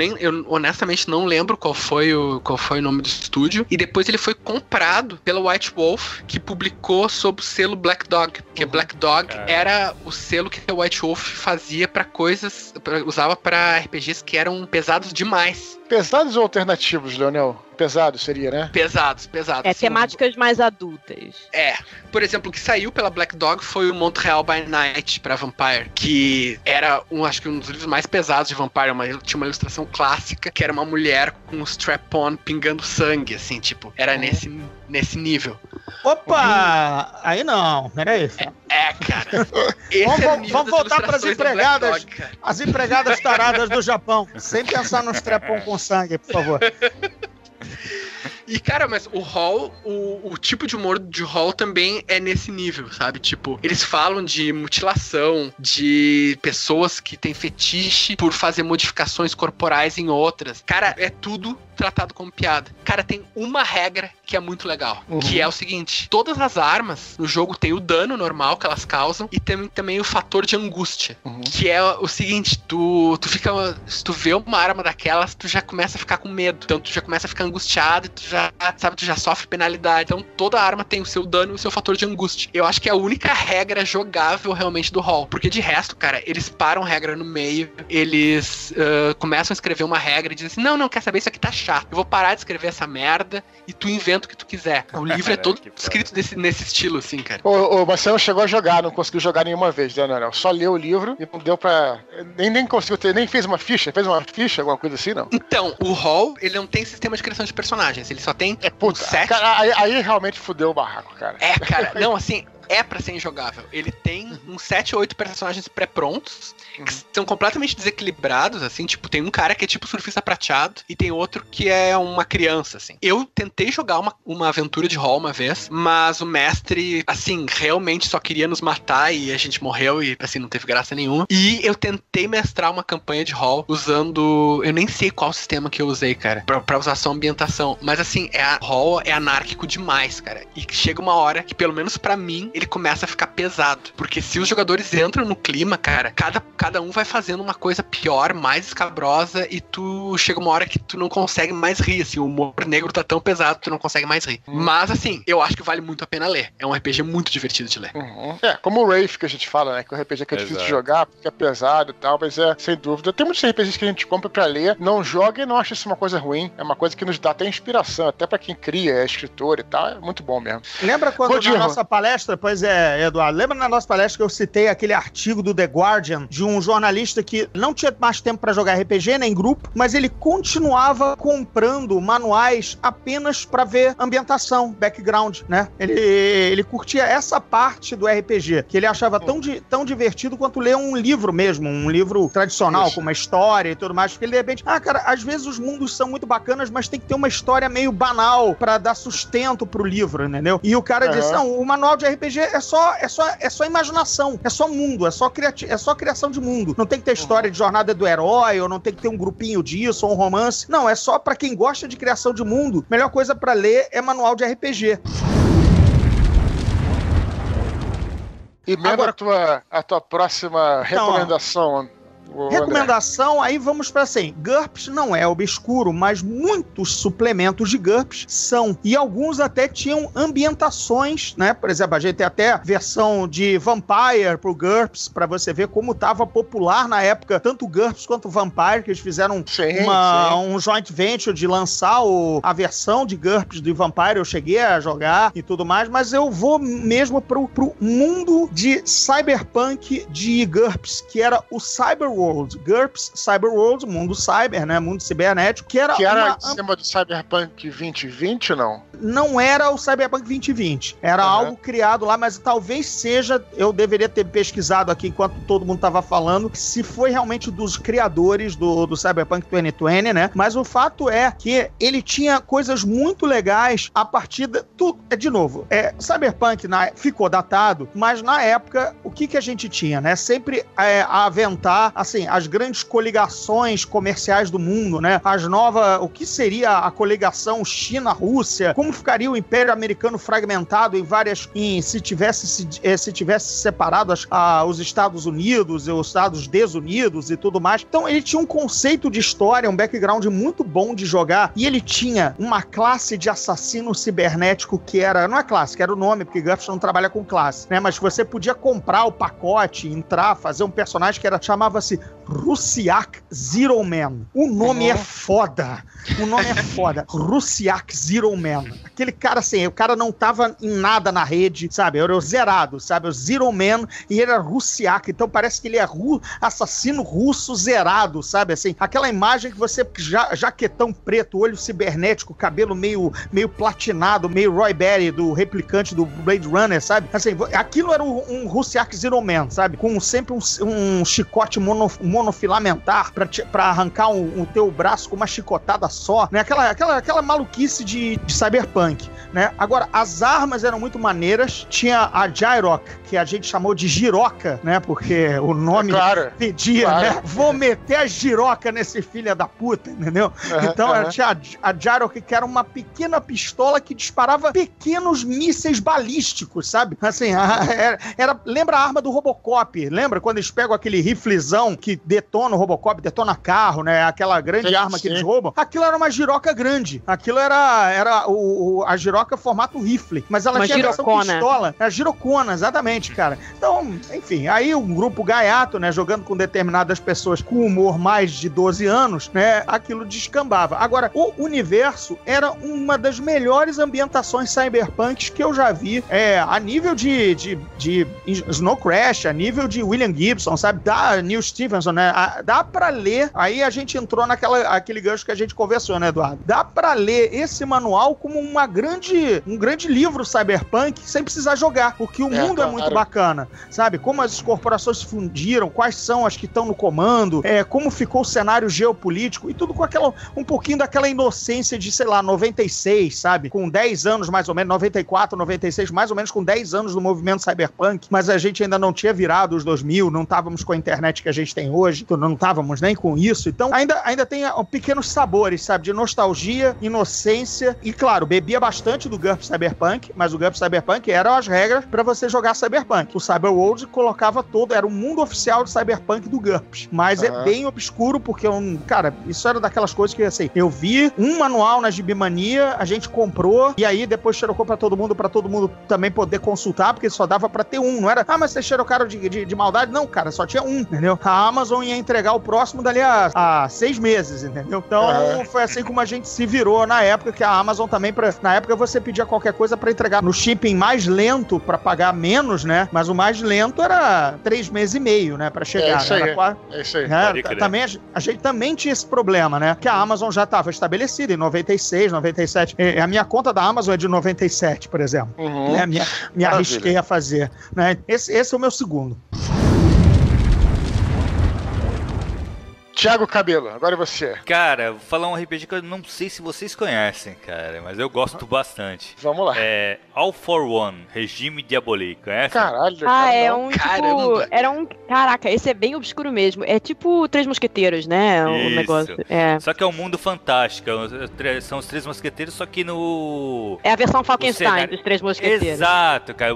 honestamente não lembro qual foi o nome do estúdio. E depois ele foi comprado pela White Wolf, que publicou sob o selo Black Dog. Porque Black Dog era o selo que a White Wolf fazia usava pra RPGs que eram pesados demais. Pesados ou alternativos, Leonel? Pesado seria, né? Pesados. Temáticas mais adultas. Por exemplo, o que saiu pela Black Dog foi o Montreal by Night pra Vampire, que era acho que um dos livros mais pesados de Vampire. Tinha uma ilustração clássica, que era uma mulher com um strap-on pingando sangue, assim, tipo, era nesse nível. Opa! Aí não, peraí. Cara. Vamos voltar para as empregadas, as empregadas taradas do Japão, sem pensar no strap-on com sangue, por favor. E, cara, mas o Hall, o tipo de humor de Hall também é nesse nível, sabe? Tipo, eles falam de mutilação, de pessoas que têm fetiche por fazer modificações corporais em outras. Cara, é tudo tratado como piada. Cara, tem uma regra que é muito legal, que é o seguinte: todas as armas no jogo tem o dano normal que elas causam e tem também o fator de angústia, que é o seguinte: tu fica, se tu vê uma arma daquelas, tu já começa a ficar com medo, então tu já começa a ficar angustiado, tu já sofre penalidade. Então toda arma tem o seu dano e o seu fator de angústia. Eu acho que é a única regra jogável realmente do Hall, porque de resto, cara, eles param regra no meio, eles começam a escrever uma regra e dizem assim: não, quer saber, isso aqui tá chato, eu vou parar de escrever essa merda e tu inventa o que tu quiser. O livro é todo escrito nesse estilo, assim, cara. Mas você não chegou a jogar, não conseguiu jogar nenhuma vez, né, Daniel? Só leu o livro e não deu pra... Nem conseguiu ter, nem fez uma ficha, alguma coisa assim, não? Então, o Hall, ele não tem sistema de criação de personagens, ele só tem set. Cara, aí realmente fudeu o barraco, cara. Cara, não, assim... É pra ser injogável. Ele tem uns 7 ou 8 personagens pré-prontos, que são completamente desequilibrados, assim, tipo, tem um cara que é tipo surfista prateado e tem outro que é uma criança, assim. Eu tentei jogar uma aventura de Hall uma vez, mas o mestre, assim, realmente só queria nos matar e a gente morreu e, assim, não teve graça nenhuma. E eu tentei mestrar uma campanha de Hall usando... Eu nem sei qual sistema que eu usei, cara, pra usar sua ambientação, mas, assim, Hall é anárquico demais, cara. E chega uma hora que, pelo menos pra mim, ele começa a ficar pesado. Porque se os jogadores entram no clima, cara, cada um vai fazendo uma coisa pior, mais escabrosa, e tu chega uma hora que tu não consegue mais rir, assim, o humor negro tá tão pesado que tu não consegue mais rir. Mas, assim, eu acho que vale muito a pena ler. É um RPG muito divertido de ler. Como o Wraith que a gente fala, né? Que o RPG que é difícil de jogar, porque é pesado e tal, mas sem dúvida. Tem muitos RPGs que a gente compra pra ler, não joga e não acha isso uma coisa ruim. É uma coisa que nos dá até inspiração, até pra quem cria, é escritor e tal. É muito bom mesmo. Lembra quando na nossa palestra, pois é, Eduardo, lembra na nossa palestra que eu citei aquele artigo do The Guardian, de um jornalista que não tinha mais tempo pra jogar RPG, nem grupo, mas ele continuava comprando manuais apenas pra ver ambientação, background, né? Ele curtia essa parte do RPG, que ele achava tão divertido quanto ler um livro mesmo, um livro tradicional, com uma história e tudo mais, porque ele de repente, cara, às vezes os mundos são muito bacanas, mas tem que ter uma história meio banal pra dar sustento pro livro, entendeu? E o cara disse, não, o manual de RPG é só imaginação, é só mundo, é só criação de mundo. Não tem que ter história de jornada do herói, ou não tem que ter um grupinho disso, ou um romance. Não, é só pra quem gosta de criação de mundo. Melhor coisa pra ler é manual de RPG. E mesmo agora, a tua próxima recomendação... Recomendação, aí vamos para assim, GURPS não é obscuro, mas muitos suplementos de GURPS são, e alguns até tinham ambientações, né? Por exemplo, a gente tem até versão de Vampire pro GURPS, para você ver como estava popular na época, tanto o GURPS quanto o Vampire, que eles fizeram um joint venture de lançar a versão de GURPS do Vampire, eu cheguei a jogar e tudo mais, mas eu vou mesmo pro mundo de cyberpunk de GURPS, que era o Cyberworld. GURPS, Cyberworld, mundo cyber, né? Mundo cibernético, que era em cima do Cyberpunk 2020, não? Não era o Cyberpunk 2020. Era algo criado lá, mas talvez seja, eu deveria ter pesquisado aqui enquanto todo mundo tava falando, se foi realmente dos criadores do Cyberpunk 2020, né? Mas o fato é que ele tinha coisas muito legais a partir de novo, Cyberpunk ficou datado, mas na época, o que a gente tinha, né? Sempre aventar, assim, as grandes coligações comerciais do mundo, né? O que seria a coligação China-Rússia? Como ficaria o Império Americano fragmentado se tivesse separado os Estados Unidos e os Estados Desunidos e tudo mais. Então, ele tinha um conceito de história, um background muito bom de jogar, e ele tinha uma classe de assassino cibernético que não é classe, que era o nome, porque GURPS não trabalha com classe, né? Mas você podia comprar o pacote, entrar, fazer um personagem que chamava-se Rusiak Zero Man. O nome é foda. Rusiak Zero Man. Aquele cara, assim, o cara não tava em nada na rede, sabe? Era o zerado, sabe? O Zero Man, e ele era Rusiak. Então parece que ele é assassino russo zerado, sabe? Assim, aquela imagem que você, jaquetão preto, olho cibernético, cabelo meio platinado, meio Roy Batty, do replicante do Blade Runner, sabe? Assim, aquilo era um Rusiak Zero Man, sabe? Com sempre um chicote monofilamentar pra arrancar o teu braço com uma chicotada só, né? Aquela maluquice de cyberpunk, né? Agora, as armas eram muito maneiras. Tinha a Gyrok, que a gente chamou de giroca, né? Porque o nome pedia, né? Vou meter a giroca nesse filho da puta, entendeu? Então, tinha a Gyrok, que era uma pequena pistola que disparava pequenos mísseis balísticos, sabe? Assim, lembra a arma do Robocop? Lembra quando eles pegam aquele riflezão que detona o Robocop, detona carro, né? Aquela grande arma que eles roubam. Aquilo era uma giroca grande. Aquilo era a giroca formato rifle. Mas ela tinha a versão pistola. Era girocona, exatamente, cara. Então, enfim, aí um grupo gaiato, né? Jogando com determinadas pessoas com humor mais de 12 anos, né? Aquilo descambava. Agora, o universo era uma das melhores ambientações cyberpunks que eu já vi. A nível de Snow Crash, a nível de William Gibson, sabe? Da Neil Stephenson, né? Dá pra ler, aí a gente entrou aquele gancho que a gente conversou, né, Eduardo? Dá pra ler esse manual como um grande livro cyberpunk sem precisar jogar, porque o mundo é muito bacana, sabe? Como as corporações se fundiram, quais são as que estão no comando, como ficou o cenário geopolítico, e tudo com um pouquinho daquela inocência de, sei lá, 96, sabe? Com 10 anos mais ou menos, 94, 96, mais ou menos com 10 anos do movimento cyberpunk, mas a gente ainda não tinha virado os 2000, não estávamos com a internet que a gente tem hoje, não estávamos nem com isso, então ainda tem pequenos sabores, sabe? De nostalgia, inocência e, claro, bebia bastante do GURPS Cyberpunk, mas o GURPS Cyberpunk eram as regras pra você jogar Cyberpunk. O Cyberworld colocava era um mundo oficial de Cyberpunk do GURPS, mas é bem obscuro porque, cara, isso era daquelas coisas que, assim, eu vi um manual na Gibimania, a gente comprou, e aí depois xerocou pra todo mundo também poder consultar, porque só dava pra ter um, não era, mas vocês xerocaram de maldade? Não, cara, só tinha um, entendeu? A Amazon ia entregar o próximo dali a 6 meses, entendeu? Então, foi assim como a gente se virou na época, que a Amazon também, na época você pedia qualquer coisa pra entregar no shipping mais lento, pra pagar menos, né? Mas o mais lento era 3 meses e meio, né? Pra chegar. É isso aí. É isso aí. Também, a gente também tinha esse problema, né? Que a Amazon já estava estabelecida em 96, 97. A minha conta da Amazon é de 97, por exemplo. Né? Me arrisquei a fazer. Né? Esse é o meu segundo. Thiago Cabelo, agora é você. Cara, vou falar um RPG que eu não sei se vocês conhecem, cara, mas eu gosto bastante. Vamos lá. É All for One, Regime Diabolique, conhece? Caralho. É um tipo... Caraca, esse é bem obscuro mesmo. É tipo Três Mosqueteiros, né? O negócio. Só que é um mundo fantástico. São os Três Mosqueteiros, só que no... É a versão Falkenstein dos Três Mosqueteiros. Exato, cara.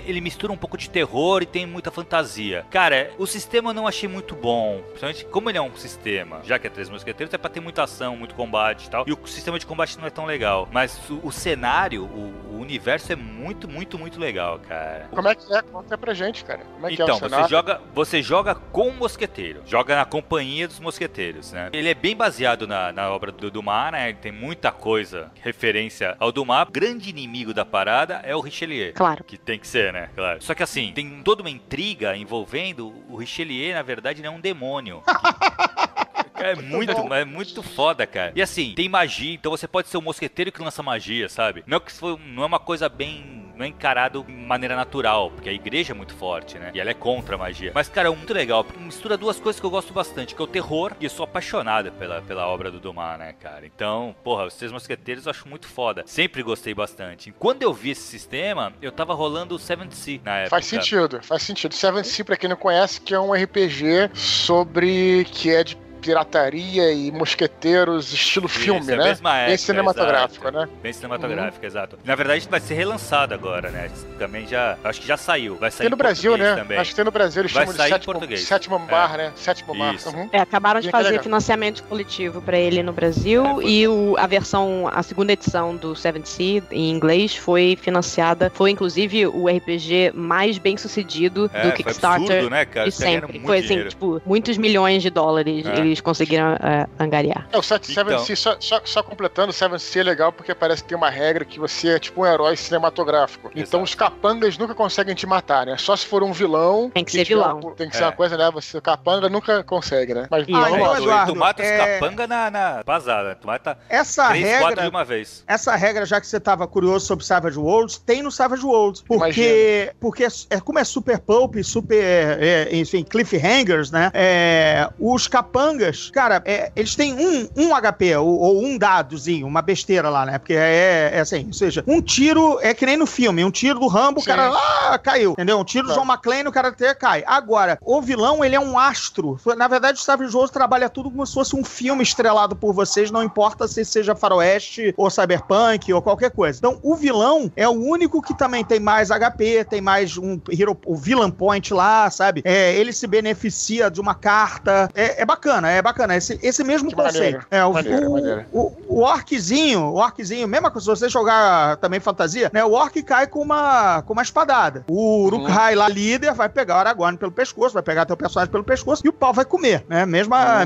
Ele mistura um pouco de terror e tem muita fantasia. Cara, o sistema eu não achei muito bom. Principalmente como ele é um sistema, já que é Três Mosqueteiros, é pra ter muita ação, muito combate e tal. E o sistema de combate não é tão legal. Mas o cenário, o universo é muito, muito, muito legal, cara. Como é que é? Conta pra gente, cara. Como é que então, é o cenário? Você joga com o mosqueteiro. Joga na companhia dos mosqueteiros, né? Ele é bem baseado na obra do Dumas, né? Ele tem muita coisa, referência ao Dumas. O grande inimigo da parada é o Richelieu. Claro. Que tem que ser, né? Claro. Só que assim, tem toda uma intriga envolvendo o Richelieu, na verdade, ele é um demônio. É muito foda, cara. E assim, tem magia, então você pode ser um mosqueteiro que lança magia, sabe? Não é uma coisa bem... Não é encarado de maneira natural, porque a igreja é muito forte, né? E ela é contra a magia. Mas, cara, é muito legal, porque mistura duas coisas que eu gosto bastante, que é o terror, e eu sou apaixonado pela obra do Dumas, né, cara? Então, porra, os Três Mosqueteiros eu acho muito foda. Sempre gostei bastante. E quando eu vi esse sistema, eu tava rolando o Seventh Sea na época. Faz sentido. Seventh Sea, pra quem não conhece, que é um RPG que é de pirataria e mosqueteiros, estilo filme, né? Mesma época, bem cinematográfico, exato. né? Bem cinematográfico, exato. Na verdade, vai ser relançado agora, né? Também acho que já saiu. Vai sair tem no Brasil, né? Também. Acho que tem no Brasil, eles chamam de sétimo bar, né? Sétimo bar. Acabaram de fazer financiamento coletivo pra ele no Brasil a segunda edição do Seventh Sea, em inglês, foi financiada, foi inclusive o RPG mais bem sucedido do Kickstarter. Foi absurdo, né, cara? De sempre. Foi assim, tipo, muitos milhões de dólares eles conseguiram angariar. O Seventh Sea, só completando, o Seventh Sea é legal porque parece que tem uma regra que você é tipo um herói cinematográfico. Exato. Então os capangas nunca conseguem te matar, né? Só se for um vilão. Tem que ser vilão. Tem que ser uma coisa, né? Você, capanga nunca consegue, né? Mas tu mata os capanga na vazada. Tu mata 3-4 de uma vez. Essa regra, já que você tava curioso sobre Savage Worlds, tem no Savage Worlds. Porque como é super pulp, enfim, cliffhangers, né? Os capangas, cara, eles têm um HP, ou um dadozinho, uma besteira lá, né? Porque é assim, ou seja, um tiro é que nem no filme, um tiro do Rambo, o cara caiu, entendeu? Um tiro do John McClane, o cara até cai. Agora, o vilão, ele é um astro. Na verdade, o Savage Worlds trabalha tudo como se fosse um filme estrelado por vocês, não importa se seja faroeste, ou cyberpunk, ou qualquer coisa. Então, o vilão é o único que também tem mais HP, tem mais o villain point lá, sabe? Ele se beneficia de uma carta. É bacana. Esse mesmo conceito. Maneiro. O orczinho, mesma coisa, se você jogar também fantasia, né? O orc cai com uma espadada. O Uruk-hai lá, líder, vai pegar o Aragorn pelo pescoço, vai pegar teu personagem pelo pescoço e o pau vai comer, né? Mesma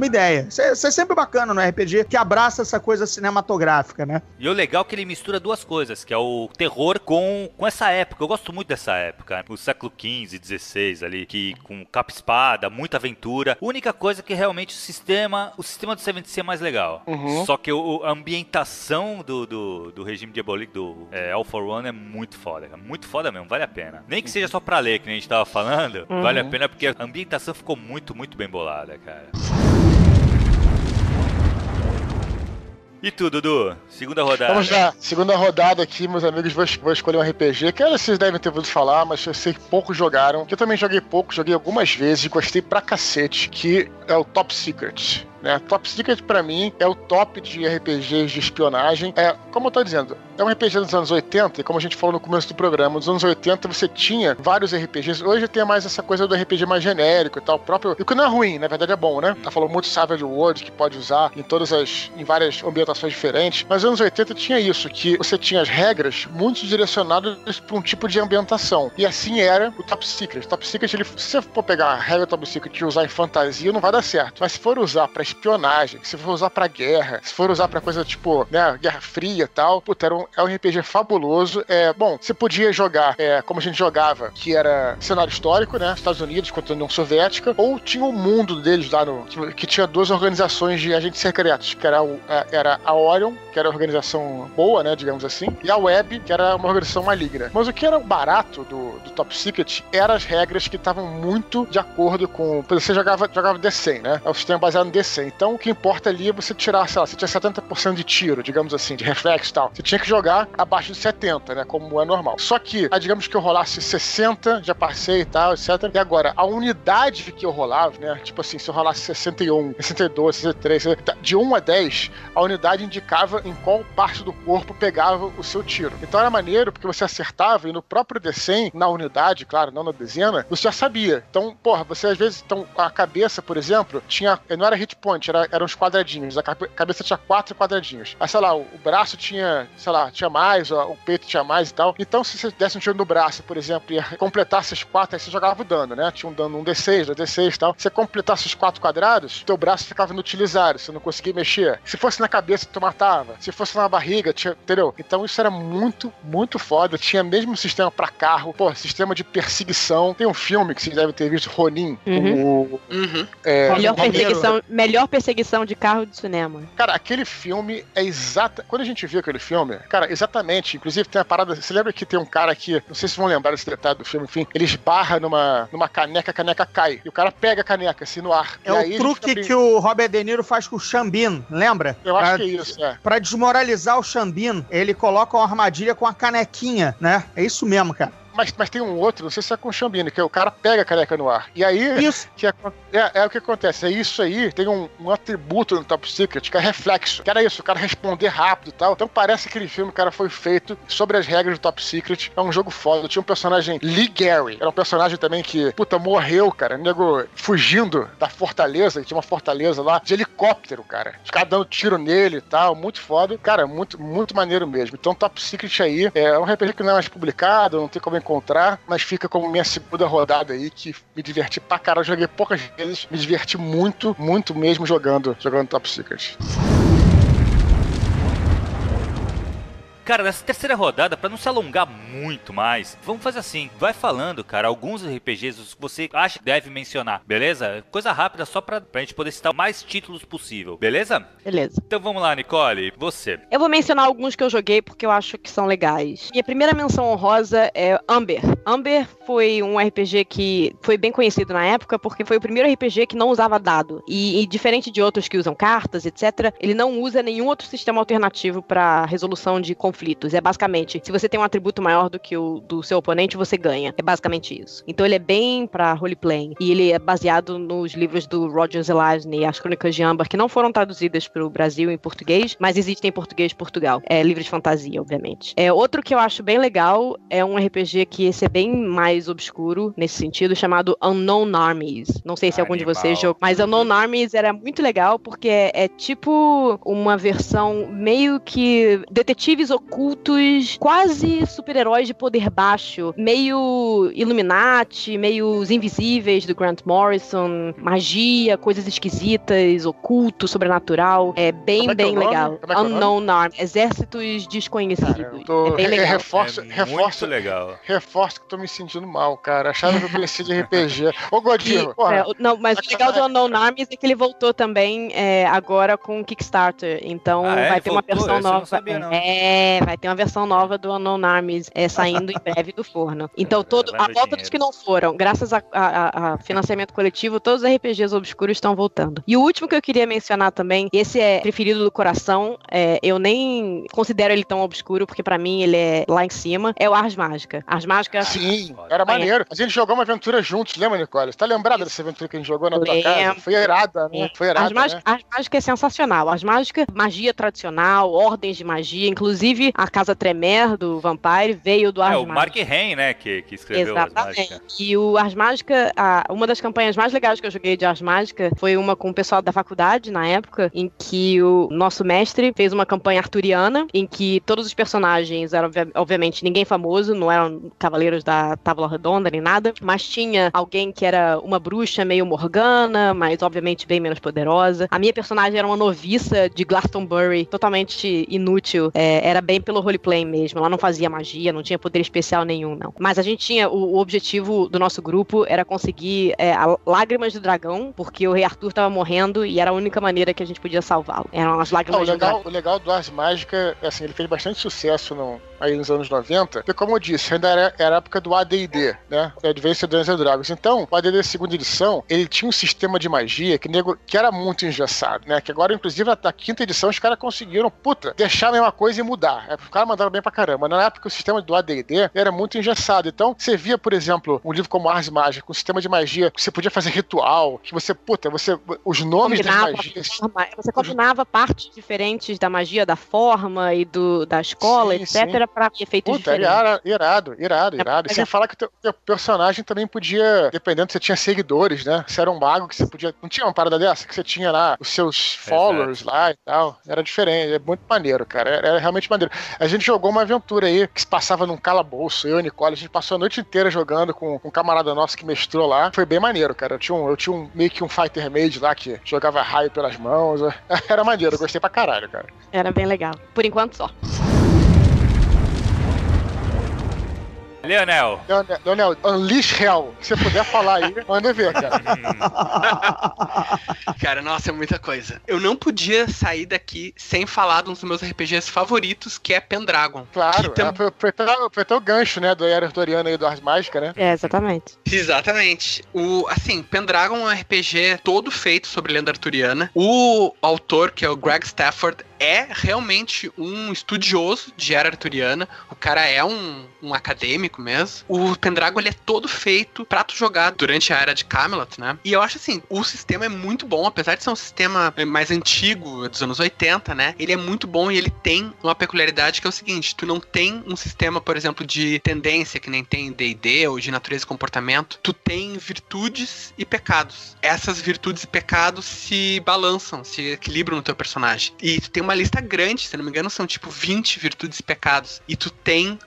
ideia. Isso é sempre bacana no RPG, que abraça essa coisa cinematográfica, né? E o legal é que ele mistura duas coisas, que é o terror com essa época. Eu gosto muito dessa época, o século XV, XVI ali, que com capa-espada, muita aventura. A única coisa que realmente o sistema do Seventh Sea é mais legal. Só que a ambientação do regime diabólico do All for One é muito foda. Muito foda mesmo, vale a pena. Nem que seja só pra ler, que nem a gente tava falando, vale a pena porque a ambientação ficou muito, muito bem bolada, cara. E tu, Dudu? Segunda rodada. Vamos lá. Segunda rodada aqui, meus amigos. Vou escolher um RPG que vocês devem ter ouvido falar, mas eu sei que poucos jogaram. Eu também joguei pouco, joguei algumas vezes e gostei pra cacete, que é o Top Secret. né? Top Secret, pra mim, é o top de RPGs de espionagem. Como eu tô dizendo, é um RPG dos anos 80, e como a gente falou no começo do programa, nos anos 80 você tinha vários RPGs. Hoje tem mais essa coisa do RPG mais genérico e tal, próprio. E o que não é ruim, na verdade é bom, né? Tá falando muito Savage Worlds, que pode usar em várias ambientações diferentes. Mas nos anos 80 tinha isso, que você tinha as regras muito direcionadas para um tipo de ambientação. E assim era o Top Secret. Top Secret, se você for pegar a regra do Top Secret e usar em fantasia, não vai dar certo. Mas se for usar pra espionagem, se for usar pra guerra, se for usar pra coisa tipo, né, Guerra Fria e tal, puta, é um RPG fabuloso. Bom, você podia jogar como a gente jogava, que era cenário histórico, né, Estados Unidos contra a União Soviética, ou tinha o mundo deles lá que tinha duas organizações de agentes secretos, que era a Orion, que era a organização boa, né, digamos assim, e a Web, que era uma organização maligna. Mas o que era barato do Top Secret eram as regras que estavam muito de acordo com... Você jogava D100, né? É o sistema baseado no D100. Então, o que importa ali é você tirar, sei lá, você tinha 70% de tiro, digamos assim, de reflexo e tal. Você tinha que jogar abaixo de 70, né? Como é normal. Só que, digamos que eu rolasse 60, já passei e tal, etc. E agora, a unidade que eu rolava, né? Tipo assim, se eu rolasse 61, 62, 63, de 1 a 10, a unidade indicava em qual parte do corpo pegava o seu tiro. Então era maneiro, porque você acertava e no próprio D100, na unidade, claro, não na dezena, você já sabia. Então, porra, você às vezes, a cabeça, por exemplo, não era hit point, eram uns quadradinhos. A cabeça tinha 4 quadradinhos. Aí, sei lá, o braço tinha mais, o peito tinha mais e tal. Então, se você desse um tiro no braço, por exemplo, e completasse esses 4, aí você jogava o dano, né? Tinha um dano, um D6, 2D6 e tal. Se você completasse os 4 quadrados, teu braço ficava inutilizável, você não conseguia mexer. Se fosse na cabeça, tu matava. Se fosse na barriga, entendeu? Então, isso era muito, muito foda. Tinha mesmo sistema pra carro, sistema de perseguição. Tem um filme que vocês devem ter visto, Ronin. Melhor perseguição de carro de cinema. Cara, aquele filme é exata. Quando a gente viu aquele filme, cara, exatamente. Inclusive tem a parada. Você lembra que tem um cara aqui, não sei se vão lembrar desse detalhe do filme, enfim, ele esbarra numa caneca, a caneca cai. E o cara pega a caneca assim no ar. É o truque que o Robert De Niro faz com o Sean Bean, lembra? Eu acho que é isso, Pra desmoralizar o Sean Bean, ele coloca uma armadilha com a canequinha, né? É isso mesmo, cara. Mas tem um outro, não sei se é com o Chambini, que é o cara pega a caneca no ar. E aí, isso. É o que acontece. É isso aí, tem um atributo no Top Secret, que é reflexo. Que era isso, o cara responder rápido e tal. Então parece que aquele filme, cara, foi feito sobre as regras do Top Secret. É um jogo foda. Tinha um personagem, Lee Gary. Era um personagem também que, morreu, cara. Nego fugindo da fortaleza. Tinha uma fortaleza lá, de helicóptero, cara. Os caras dando tiro nele e tal. Muito foda. Cara, muito, muito maneiro mesmo. Então Top Secret aí é um RPG que não é mais publicado, não tem como encontrar, mas fica como minha segunda rodada aí, que me diverti pra caralho. Joguei poucas vezes, me diverti muito, muito mesmo jogando Top Secret. Cara, nessa terceira rodada, pra não se alongar muito mais, vamos fazer assim, vai falando, cara, alguns RPGs que você acha que deve mencionar, beleza? Coisa rápida, só pra gente poder citar o mais títulos possível, beleza? Beleza. Então vamos lá, Nicole, você. Eu vou mencionar alguns que eu joguei porque eu acho que são legais. Minha primeira menção honrosa é Amber. Amber foi um RPG que foi bem conhecido na época porque foi o primeiro RPG que não usava dado. E diferente de outros que usam cartas, etc., ele não usa nenhum outro sistema alternativo pra resolução de conflitos. É basicamente, se você tem um atributo maior do que o do seu oponente, você ganha. É basicamente isso. Então ele é bem pra roleplaying. E ele é baseado nos livros do Roger Zelazny, As Crônicas de Amber, que não foram traduzidas pro Brasil em português, mas existem em português de Portugal. É livro de fantasia, obviamente. Outro que eu acho bem legal é um RPG que esse é bem mais obscuro, nesse sentido, chamado Unknown Armies. Não sei se algum de vocês jogou, mas Unknown Armies era muito legal porque é tipo uma versão meio que detetives ocultos, quase super-heróis de poder baixo, meio Illuminati, meio Os Invisíveis do Grant Morrison, magia, coisas esquisitas, oculto, sobrenatural. É bem legal. Unknown Army, exércitos desconhecidos. Cara, é bem legal. Reforço legal. Reforço que tô me sentindo mal, cara. Achava que eu conhecia de RPG. Ô, Godinho, porra. Não, mas o legal do Unknown Armies é que ele voltou também agora com o Kickstarter. Então vai ter uma versão nova. Eu não sabia, não. Vai ter uma versão nova do Unknown Armies saindo em breve do forno. Então, a volta dos que não foram, graças a financiamento coletivo, todos os RPGs obscuros estão voltando. E o último que eu queria mencionar também, esse é preferido do coração, eu nem considero ele tão obscuro, porque pra mim ele é lá em cima, é o Ars Mágica. Ars Mágica... Sim, era maneiro. A gente jogou uma aventura juntos, lembra, Nicole? Você tá lembrada dessa aventura que a gente jogou na tua casa? Foi irada, né? Foi irada, né? Ars Mágica é sensacional. Ars Mágica, magia tradicional, ordens de magia, inclusive a Casa Tremere do Vampire veio do Ars Mágica. O Mark Hain, né, que escreveu Ars Mágica. E o Ars Mágica, uma das campanhas mais legais que eu joguei de Ars Mágica foi uma com o pessoal da faculdade, na época, em que o nosso mestre fez uma campanha arturiana, em que todos os personagens eram, obviamente, ninguém famoso, não eram cavaleiros da Távola Redonda nem nada, mas tinha alguém que era uma bruxa meio Morgana, mas obviamente bem menos poderosa. A minha personagem era uma noviça de Glastonbury, totalmente inútil, era bem pelo roleplay mesmo, ela não fazia magia, não tinha poder especial nenhum, não. Mas a gente tinha, o objetivo do nosso grupo era conseguir lágrimas do dragão, porque o Rei Arthur tava morrendo e era a única maneira que a gente podia salvá-lo. Eram as lágrimas do dragão. O legal do Ars Mágica, assim, ele fez bastante sucesso aí nos anos 90, porque como eu disse, ainda era a época do AD&D, né? Advanced Dungeons and Dragons. Então, o AD&D segunda edição, ele tinha um sistema de magia que era muito engessado, né? Que agora, inclusive, na quinta edição, os caras conseguiram, deixar a mesma coisa e mudar. Os caras mandaram bem pra caramba. Na época, o sistema do AD&D era muito engessado. Então, você via, por exemplo, um livro como Ars Mágica, com um sistema de magia, que você podia fazer ritual, que você, os nomes das magias... Você combinava partes diferentes da magia, da forma e da escola, sim, etc, para efeitos diferentes. Irado. E sem falar que o teu personagem também podia, dependendo se você tinha seguidores, né? Se era um mago que você podia... Não tinha uma parada dessa? Que você tinha lá os seus followers lá e tal. Era diferente, é muito maneiro, cara. Era realmente maneiro. A gente jogou uma aventura aí que se passava num calabouço, eu e a Nicole, a gente passou a noite inteira jogando com um camarada nosso que mestrou lá. Foi bem maneiro, cara. Eu tinha meio que um fighter mage lá que jogava raio pelas mãos. Era maneiro, eu gostei pra caralho, cara. Era bem legal. Por enquanto só. Leonel, Unleash Hell. Se você puder falar aí, manda ver, cara. Cara, nossa, é muita coisa. Eu não podia sair daqui sem falar de um dos meus RPGs favoritos, que é Pendragon. Claro, foi até o gancho, né, do Era Arturiana e do Ars Mágica, né? Exatamente. Exatamente. Pendragon é um RPG todo feito sobre lenda arturiana. O autor, que é o Greg Stafford, é realmente um estudioso de Era Arturiana. O cara é um acadêmico mesmo. O Pendragon, ele é todo feito pra tu jogar durante a Era de Camelot, né? E eu acho assim, o sistema é muito bom, apesar de ser um sistema mais antigo, dos anos 80, né? Ele é muito bom e ele tem uma peculiaridade que é o seguinte, tu não tem um sistema, por exemplo, de tendência, que nem tem em D&D, ou de natureza e comportamento. Tu tem virtudes e pecados. Essas virtudes e pecados se balançam, se equilibram no teu personagem. E tu tem uma lista grande, se não me engano, são tipo 20 virtudes e pecados. E tu tem...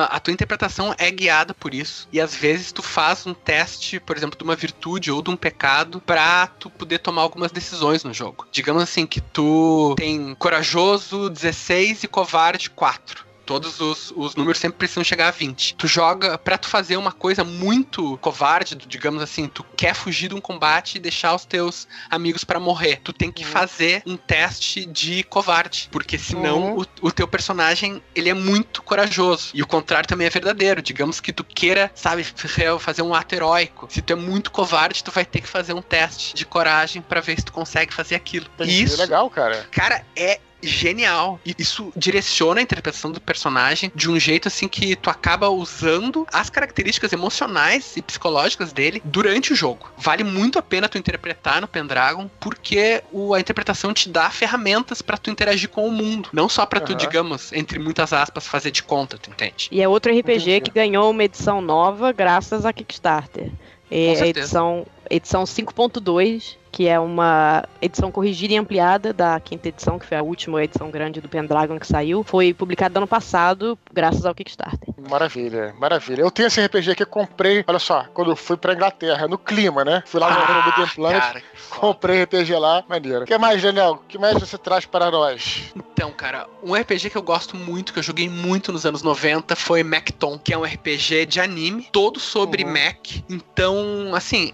a tua interpretação é guiada por isso. E às vezes tu faz um teste, por exemplo, de uma virtude ou de um pecado pra tu poder tomar algumas decisões no jogo. Digamos assim, que tu tem corajoso 16 e covarde 4. Todos os números sempre precisam chegar a 20. Tu joga pra tu fazer uma coisa muito covarde, digamos assim, tu quer fugir de um combate e deixar os teus amigos pra morrer. Tu tem que fazer um teste de covarde, porque senão o teu personagem, ele é muito corajoso. E o contrário também é verdadeiro. Digamos que tu queira, sabe, fazer um ato heróico. Se tu é muito covarde, tu vai ter que fazer um teste de coragem pra ver se tu consegue fazer aquilo. Isso é legal, cara. Cara, é genial. E isso direciona a interpretação do personagem de um jeito assim que tu acaba usando as características emocionais e psicológicas dele durante o jogo. Vale muito a pena tu interpretar no Pendragon, porque a interpretação te dá ferramentas pra tu interagir com o mundo. Não só pra tu, digamos, entre muitas aspas, fazer de conta, tu entende? E é outro RPG que ganhou uma edição nova graças a Kickstarter. É a edição 5.2, que é uma edição corrigida e ampliada da quinta edição, que foi a última edição grande do Pendragon que saiu. Foi publicada ano passado, graças ao Kickstarter. Maravilha. Eu tenho esse RPG que eu comprei, olha só, quando eu fui pra Inglaterra, no clima, né? Fui lá no Forbidden Planet, comprei RPG lá, maneiro. O que mais, Daniel? O que mais você traz para nós? Então, cara, um RPG que eu gosto muito, que eu joguei muito nos anos 90, foi Mechton, que é um RPG de anime, todo sobre mech. Então, assim...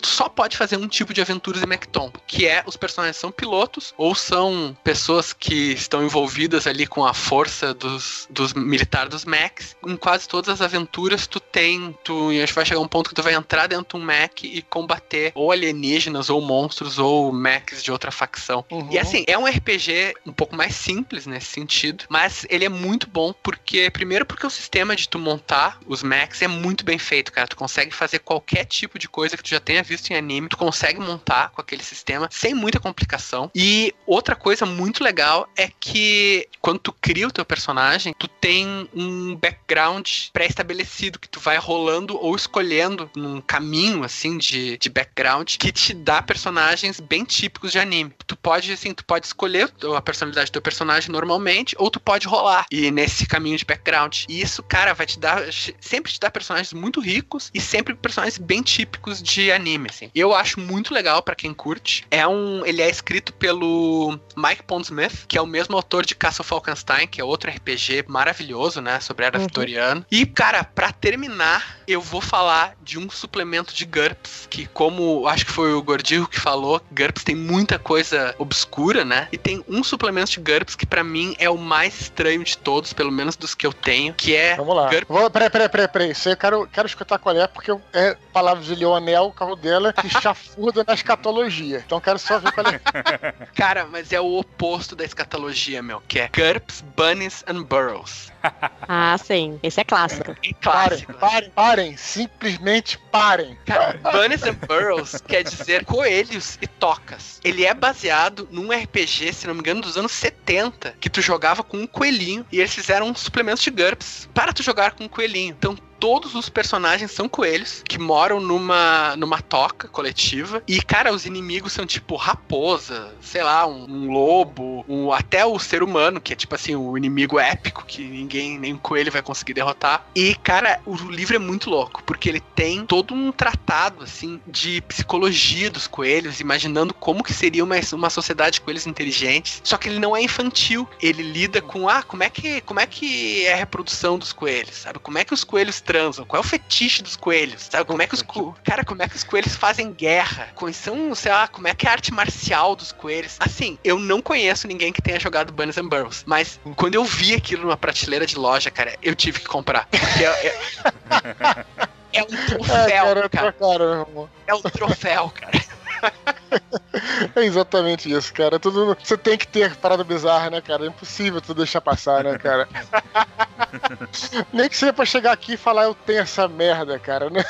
tu só pode fazer um tipo de aventuras em Mechtombo, que é os personagens são pilotos ou são pessoas que estão envolvidas ali com a força dos militares dos mechs. Em quase todas as aventuras a gente vai chegar a um ponto que tu vai entrar dentro de um mech e combater ou alienígenas, ou monstros, ou mechs de outra facção. E assim, é um RPG um pouco mais simples nesse sentido, mas ele é muito bom primeiro porque o sistema de tu montar os mechs é muito bem feito, cara. Tu consegue fazer qualquer tipo de coisa que tu já tenha visto em anime, tu consegue montar com aquele sistema sem muita complicação. E outra coisa muito legal é que quando tu cria o teu personagem, tu tem um background pré-estabelecido que tu vai rolando ou escolhendo num caminho assim de background que te dá personagens bem típicos de anime. Tu pode escolher a personalidade do teu personagem normalmente, ou tu pode rolar e nesse caminho de background. E isso, cara, vai sempre te dar personagens muito ricos e sempre personagens bem típicos de anime, assim. Eu acho muito legal pra quem curte. Ele é escrito pelo Mike Pondsmith, que é o mesmo autor de Castle Falkenstein, que é outro RPG maravilhoso, né, sobre a era vitoriana. E, cara, pra terminar, eu vou falar de um suplemento de GURPS, que como acho que foi o Gordillo que falou, GURPS tem muita coisa obscura, né? E tem um suplemento de GURPS que pra mim é o mais estranho de todos, pelo menos dos que eu tenho, que é... Vamos lá. Peraí. Isso aí eu quero escutar qual é, porque é palavras de Leonel, o carro dela, que chafurda na escatologia. Então quero só ver qual é. Cara, mas é o oposto da escatologia, meu, que é GURPS, Bunnies and Burrows. Ah, sim. Esse é clássico. Clássico. Parem. Simplesmente parem. Cara, Bunnies and Burrows quer dizer coelhos e tocas. Ele é baseado num RPG, se não me engano, dos anos 70, que tu jogava com um coelhinho e eles fizeram um suplemento de GURPS para tu jogar com um coelhinho. Então, todos os personagens são coelhos que moram numa toca coletiva. E, cara, os inimigos são tipo raposa, sei lá, um lobo, até o ser humano, que é tipo assim, o inimigo épico que nem um coelho vai conseguir derrotar. E, cara, o livro é muito louco, porque ele tem todo um tratado, assim, de psicologia dos coelhos, imaginando como que seria uma sociedade de coelhos inteligentes. Só que ele não é infantil. Ele lida com, como é que é a reprodução dos coelhos, sabe? Como é que os coelhos transam? Qual é o fetiche dos coelhos? Sabe? Como é que os coelhos fazem guerra? Como é que é a arte marcial dos coelhos? Assim, eu não conheço ninguém que tenha jogado Bunnies and Burrows, mas quando eu vi aquilo numa prateleira de loja, cara, eu tive que comprar. Porque é um troféu, cara. É um troféu, cara. É exatamente isso, cara. Você tem que ter parada bizarra, né, cara? É impossível tu deixar passar, né, cara? Nem que seja pra chegar aqui e falar eu tenho essa merda, cara, né?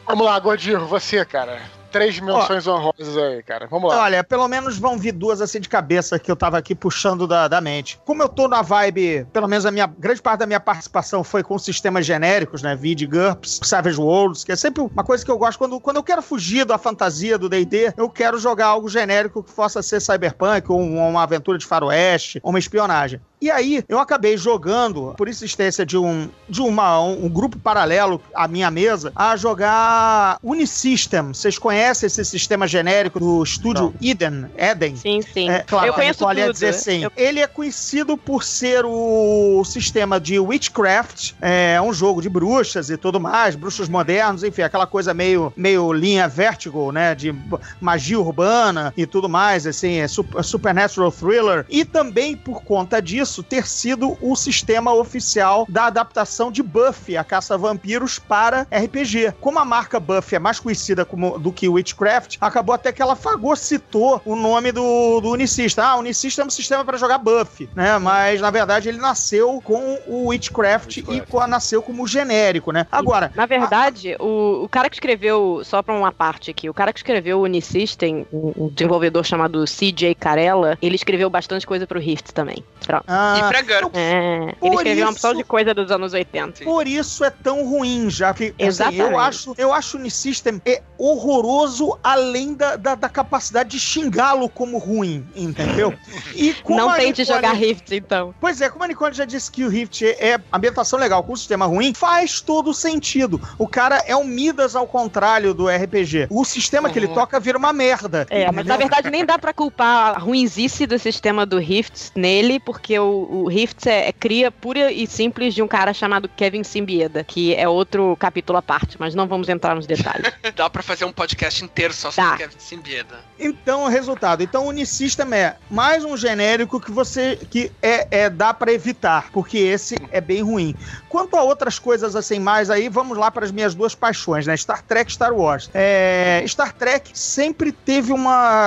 Vamos lá, Gordinho, você, cara. 3 menções honrosas aí, cara. Vamos lá. Olha, pelo menos vão vir 2 assim de cabeça que eu tava aqui puxando da mente. Como eu tô na vibe, pelo menos grande parte da minha participação foi com sistemas genéricos, né? Vid, GURPS, Savage Worlds, que é sempre uma coisa que eu gosto. Quando eu quero fugir da fantasia do D&D, eu quero jogar algo genérico que possa ser cyberpunk, ou uma aventura de faroeste, ou uma espionagem. E aí, eu acabei jogando, por insistência de um grupo paralelo à minha mesa, a jogar Unisystem. Vocês conhecem esse sistema genérico do estúdio Eden? Sim. Claro, eu conheço tudo. Ia dizer sim. Ele é conhecido por ser o sistema de Witchcraft, um jogo de bruxas e tudo mais, bruxos modernos, enfim, aquela coisa meio linha Vertigo, né, de magia urbana e tudo mais, assim, supernatural thriller. E também, por conta disso, ter sido o sistema oficial da adaptação de Buffy, a Caça-Vampiros, para RPG. Como a marca Buffy é mais conhecida do que Witchcraft, acabou até que ela fagocitou o nome do Unisystem. Unisystem é um sistema para jogar Buffy, né? Mas, na verdade, ele nasceu com o Witchcraft e nasceu como genérico, né? Agora... Na verdade, o cara que escreveu, só pra uma parte aqui, o cara que escreveu o Unisystem, um desenvolvedor chamado C.J. Carella, ele escreveu bastante coisa pro Rift também. E pra GURPS. Ele escreveu uma opção de coisa dos anos 80. Por isso é tão ruim, já que exatamente. Assim, eu acho o Unisystem horroroso, além da capacidade de xingá-lo como ruim, entendeu? E não tente jogar Rift, então. Pois é, como a Nicole já disse que o Rift é ambientação legal com o sistema ruim, faz todo sentido. O cara é um Midas ao contrário do RPG. O sistema que ele toca vira uma merda. Mas na verdade nem dá pra culpar a ruinzice do sistema do Rift nele, porque o Rifts é cria pura e simples de um cara chamado Kevin Simbieda, que é outro capítulo à parte, mas não vamos entrar nos detalhes. Dá pra fazer um podcast inteiro só sobre Kevin Simbieda. Então, o resultado. Então, o Unisystem é mais um genérico que dá pra evitar, porque esse é bem ruim. Quanto a outras coisas assim mais aí, vamos lá para as minhas duas paixões, né? Star Trek e Star Wars. Star Trek sempre teve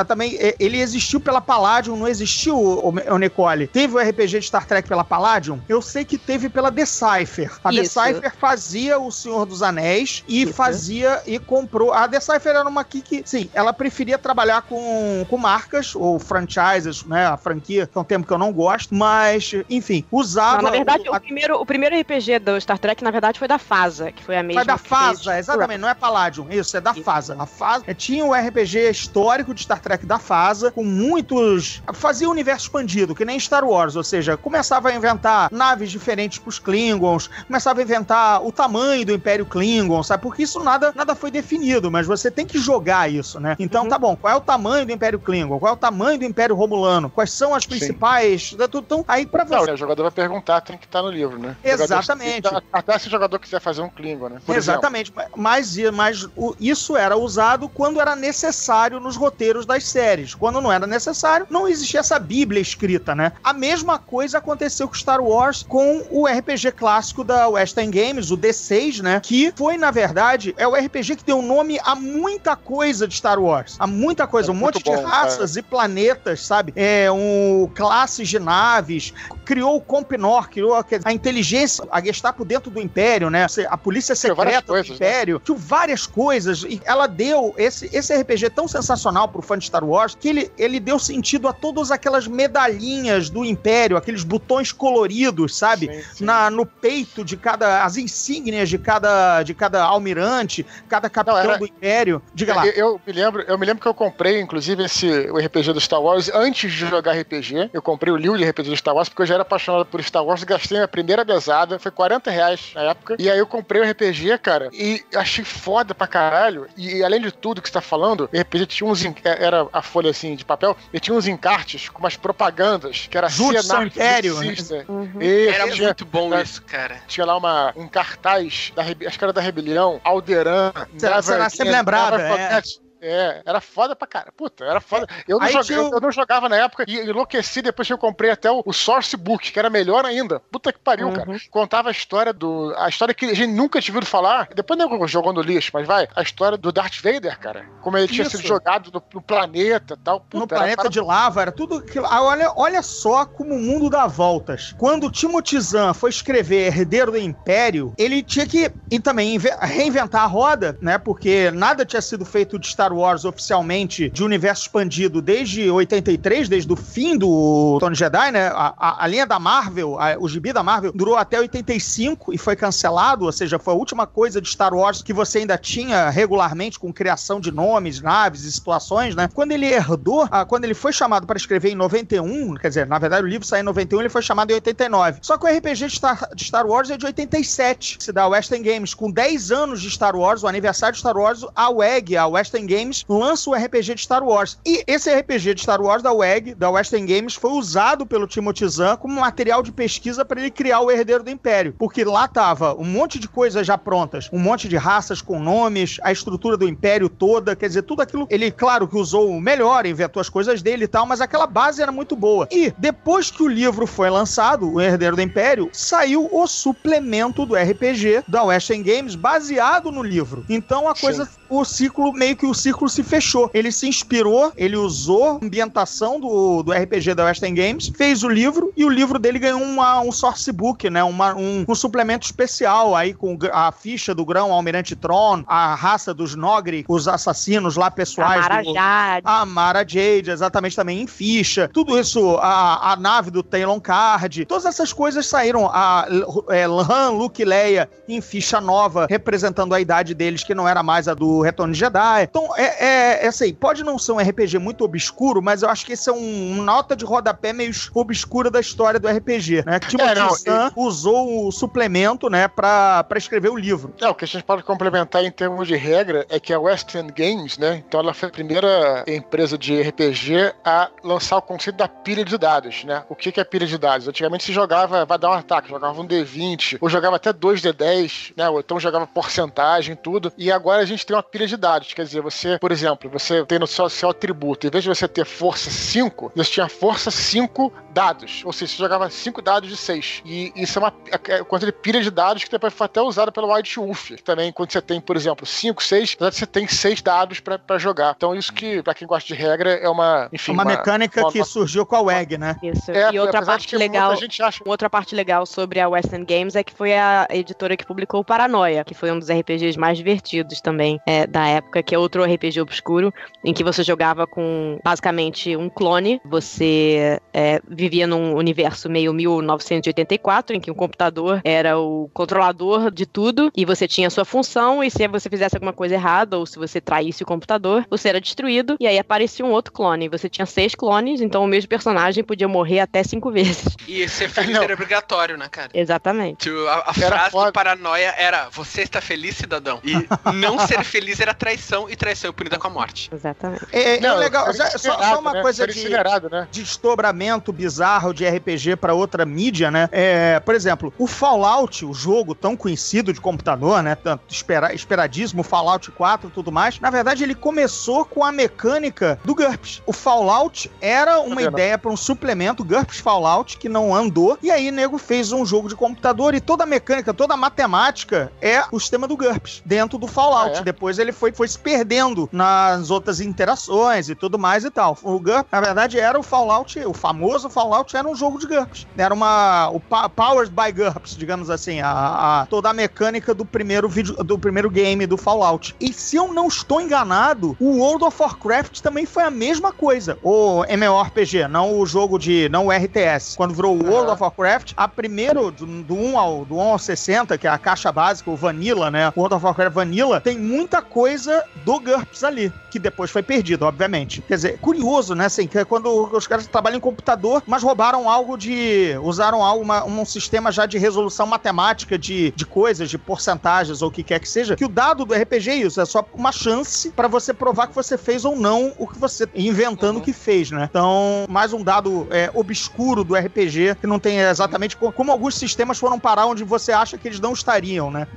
também, ele existiu pela Palladium, não existiu, o Nicole? Teve o RPG de Star Trek pela Palladium? Eu sei que teve pela Decipher. A Decipher fazia o Senhor dos Anéis e comprou. A Decipher era uma que sim, ela preferia trabalhar com marcas ou franchises, né? A franquia, que é um termo que eu não gosto, mas, enfim, usava... Não, na verdade, o primeiro RPG do Star Trek, na verdade, foi da FASA, que foi a mesma. Foi da FASA, exatamente, não é Palladium, isso, é da FASA. A FASA tinha o RPG histórico de Star Trek da FASA, com muitos... Fazia o universo expandido, que nem Star Wars, ou seja, começava a inventar naves diferentes pros Klingons, começava a inventar o tamanho do Império Klingon, sabe? Porque isso nada foi definido, mas você tem que jogar isso, né? Então, tá bom, qual é o tamanho do Império Klingon? Qual é o tamanho do Império Romulano? Quais são as principais... Então, aí pra você... Não, o jogador vai perguntar, tem que estar no livro, né? Exatamente. Até se o jogador quiser fazer um Klingon, né? Exatamente. Mas isso era usado quando era necessário nos roteiros das séries. Quando não era necessário, não existia essa bíblia escrita, né? A mesma coisa aconteceu com Star Wars com o RPG clássico da West End Games, o D6, né? Que foi, na verdade, é o RPG que deu nome a muita coisa de Star Wars. A muita coisa. Um monte de raças e planetas, sabe? Classes de naves. Criou o Compnor, criou a inteligência, a Gestapo dentro do Império, né? A polícia secreta do Império. Tinha várias coisas. E ela deu esse RPG tão sensacional pro fã de Star Wars que ele deu sentido a todas aquelas medalhinhas do Império, aqueles botões coloridos, sabe? Sim. No peito de as insígnias de cada almirante, cada capitão do Império. Diga lá. Eu me lembro que eu comprei, inclusive, o RPG do Star Wars antes de jogar RPG. Eu comprei o livro de RPG do Star Wars porque eu já era apaixonado por Star Wars, gastei a primeira mesada, foi R$40 na época, e aí eu comprei o RPG, cara, e achei foda pra caralho, e além de tudo que você tá falando, o RPG tinha era a folha assim de papel, e tinha uns encartes com umas propagandas, que era Judson Império, né? Era muito bom isso, cara. Tinha lá um cartaz, acho que era da Rebelião, Alderan, você nasce lembrado, era foda pra cara. Puta, era foda. Eu não jogava na época e enlouqueci depois que eu comprei até o Source Book, que era melhor ainda. Puta que pariu, cara. Contava a história que a gente nunca tinha ouvido falar. Depois não jogou no lixo, mas a história do Darth Vader, cara. Como ele tinha sido jogado no planeta e tal. Puta, no planeta de lava, era tudo aquilo. Olha só como o mundo dá voltas. Quando o Timothy Zahn foi escrever Herdeiro do Império, ele tinha que também reinventar a roda, né? Porque nada tinha sido feito de Star Wars oficialmente de universo expandido desde 83, desde o fim do Tony Jedi, né? A linha da Marvel, o gibi da Marvel, durou até 85 e foi cancelado, ou seja, foi a última coisa de Star Wars que você ainda tinha regularmente com criação de nomes, naves e situações, né? Quando ele herdou, quando ele foi chamado para escrever em 91, quer dizer, na verdade o livro saiu em 91, ele foi chamado em 89. Só que o RPG de Star Wars é de 87. Se dá a West End Games, com 10 anos de Star Wars, o aniversário de Star Wars, a WEG, a West End Games, lança o RPG de Star Wars. E esse RPG de Star Wars da WEG, da West End Games, foi usado pelo Timothy Zahn como material de pesquisa para ele criar o Herdeiro do Império. Porque lá tava um monte de coisas já prontas, um monte de raças com nomes, a estrutura do Império toda, quer dizer, tudo aquilo. Ele, claro, que usou o melhor, inventou as coisas dele e tal, mas aquela base era muito boa. E depois que o livro foi lançado, o Herdeiro do Império, saiu o suplemento do RPG da West End Games baseado no livro. Então a coisa, o ciclo se fechou. Ele se inspirou, ele usou a ambientação do RPG da West End Games, fez o livro, e o livro dele ganhou um source book, né? Um suplemento especial aí com a ficha do Grão Almirante Thrawn, a raça dos Nogri, os assassinos lá pessoais. A Mara Jade, exatamente, também em ficha. Tudo isso, a nave do Talon Card, todas essas coisas saíram. Han, Luke e Leia em ficha nova, representando a idade deles, que não era mais a do Retorno de Jedi. Então, assim, pode não ser um RPG muito obscuro, mas eu acho que esse é uma nota de rodapé meio obscura da história do RPG, né? Que Timothy Zahn usou o suplemento, né, pra escrever o livro. O que a gente pode complementar em termos de regra é que a West End Games, né, então ela foi a primeira empresa de RPG a lançar o conceito da pilha de dados, né? O que é pilha de dados? Antigamente se jogava, vai dar um ataque, jogava um D20, ou jogava até 2D10, né? Ou então jogava porcentagem, tudo. E agora a gente tem uma pilha de dados, quer dizer, você, por exemplo, você tem no seu atributo, em vez de você ter força 5, você tinha força 5 dados, ou seja, você jogava 5 dados de 6. E isso é uma conta de pilha de dados que depois foi até usada pelo White Wolf. Também, quando você tem, por exemplo, 5, 6, você tem 6 dados pra jogar. Então, isso que, pra quem gosta de regra, é uma, enfim... Uma mecânica que surgiu com a WEG, né? Isso. E outra parte legal... Outra parte legal sobre a West End Games é que foi a editora que publicou o Paranoia, que foi um dos RPGs mais divertidos também da época, que é outro RPG obscuro, em que você jogava com, basicamente, um clone. Você vivia num universo meio 1984, em que o computador era o controlador de tudo, e você tinha a sua função, e se você fizesse alguma coisa errada, ou se você traísse o computador, você era destruído, e aí aparecia um outro clone. Você tinha 6 clones, então o mesmo personagem podia morrer até 5 vezes. E ser feliz era obrigatório, né, cara? Exatamente. A frase do Paranoia era: você está feliz, cidadão? E não ser feliz era traição, e traição punida com a morte. Exatamente. Legal, só uma coisa de desdobramento bizarro de RPG pra outra mídia, né? Por exemplo, o Fallout, o jogo tão conhecido de computador, né? Tanto esperadíssimo, Fallout 4 e tudo mais, na verdade ele começou com a mecânica do GURPS. O Fallout era uma ideia para um suplemento, GURPS Fallout, que não andou, e aí o nego fez um jogo de computador e toda a mecânica, toda a matemática é o sistema do GURPS, dentro do Fallout. Depois ele foi se perdendo nas outras interações e tudo mais e tal. O GURPS, na verdade, era o Fallout, o famoso Fallout era um jogo de GURPS. Era o Powered by GURPS, digamos assim, toda a mecânica do primeiro game do Fallout. E se eu não estou enganado, o World of Warcraft também foi a mesma coisa. O MMORPG, não o jogo não o RTS. Quando virou o World of Warcraft, a primeiro, do 1 ao 60, que é a caixa básica, o Vanilla, né? O World of Warcraft Vanilla, tem muita coisa do GURPS ali, que depois foi perdido, obviamente. Quer dizer, curioso, né? Assim, que é quando os caras trabalham em computador, mas usaram um sistema já de resolução matemática de coisas, de porcentagens ou o que quer que seja, que o dado do RPG é isso, é só uma chance pra você provar que você fez ou não o que você inventando que fez, né? Então, mais um dado obscuro do RPG, que não tem exatamente como alguns sistemas foram parar onde você acha que eles não estariam, né?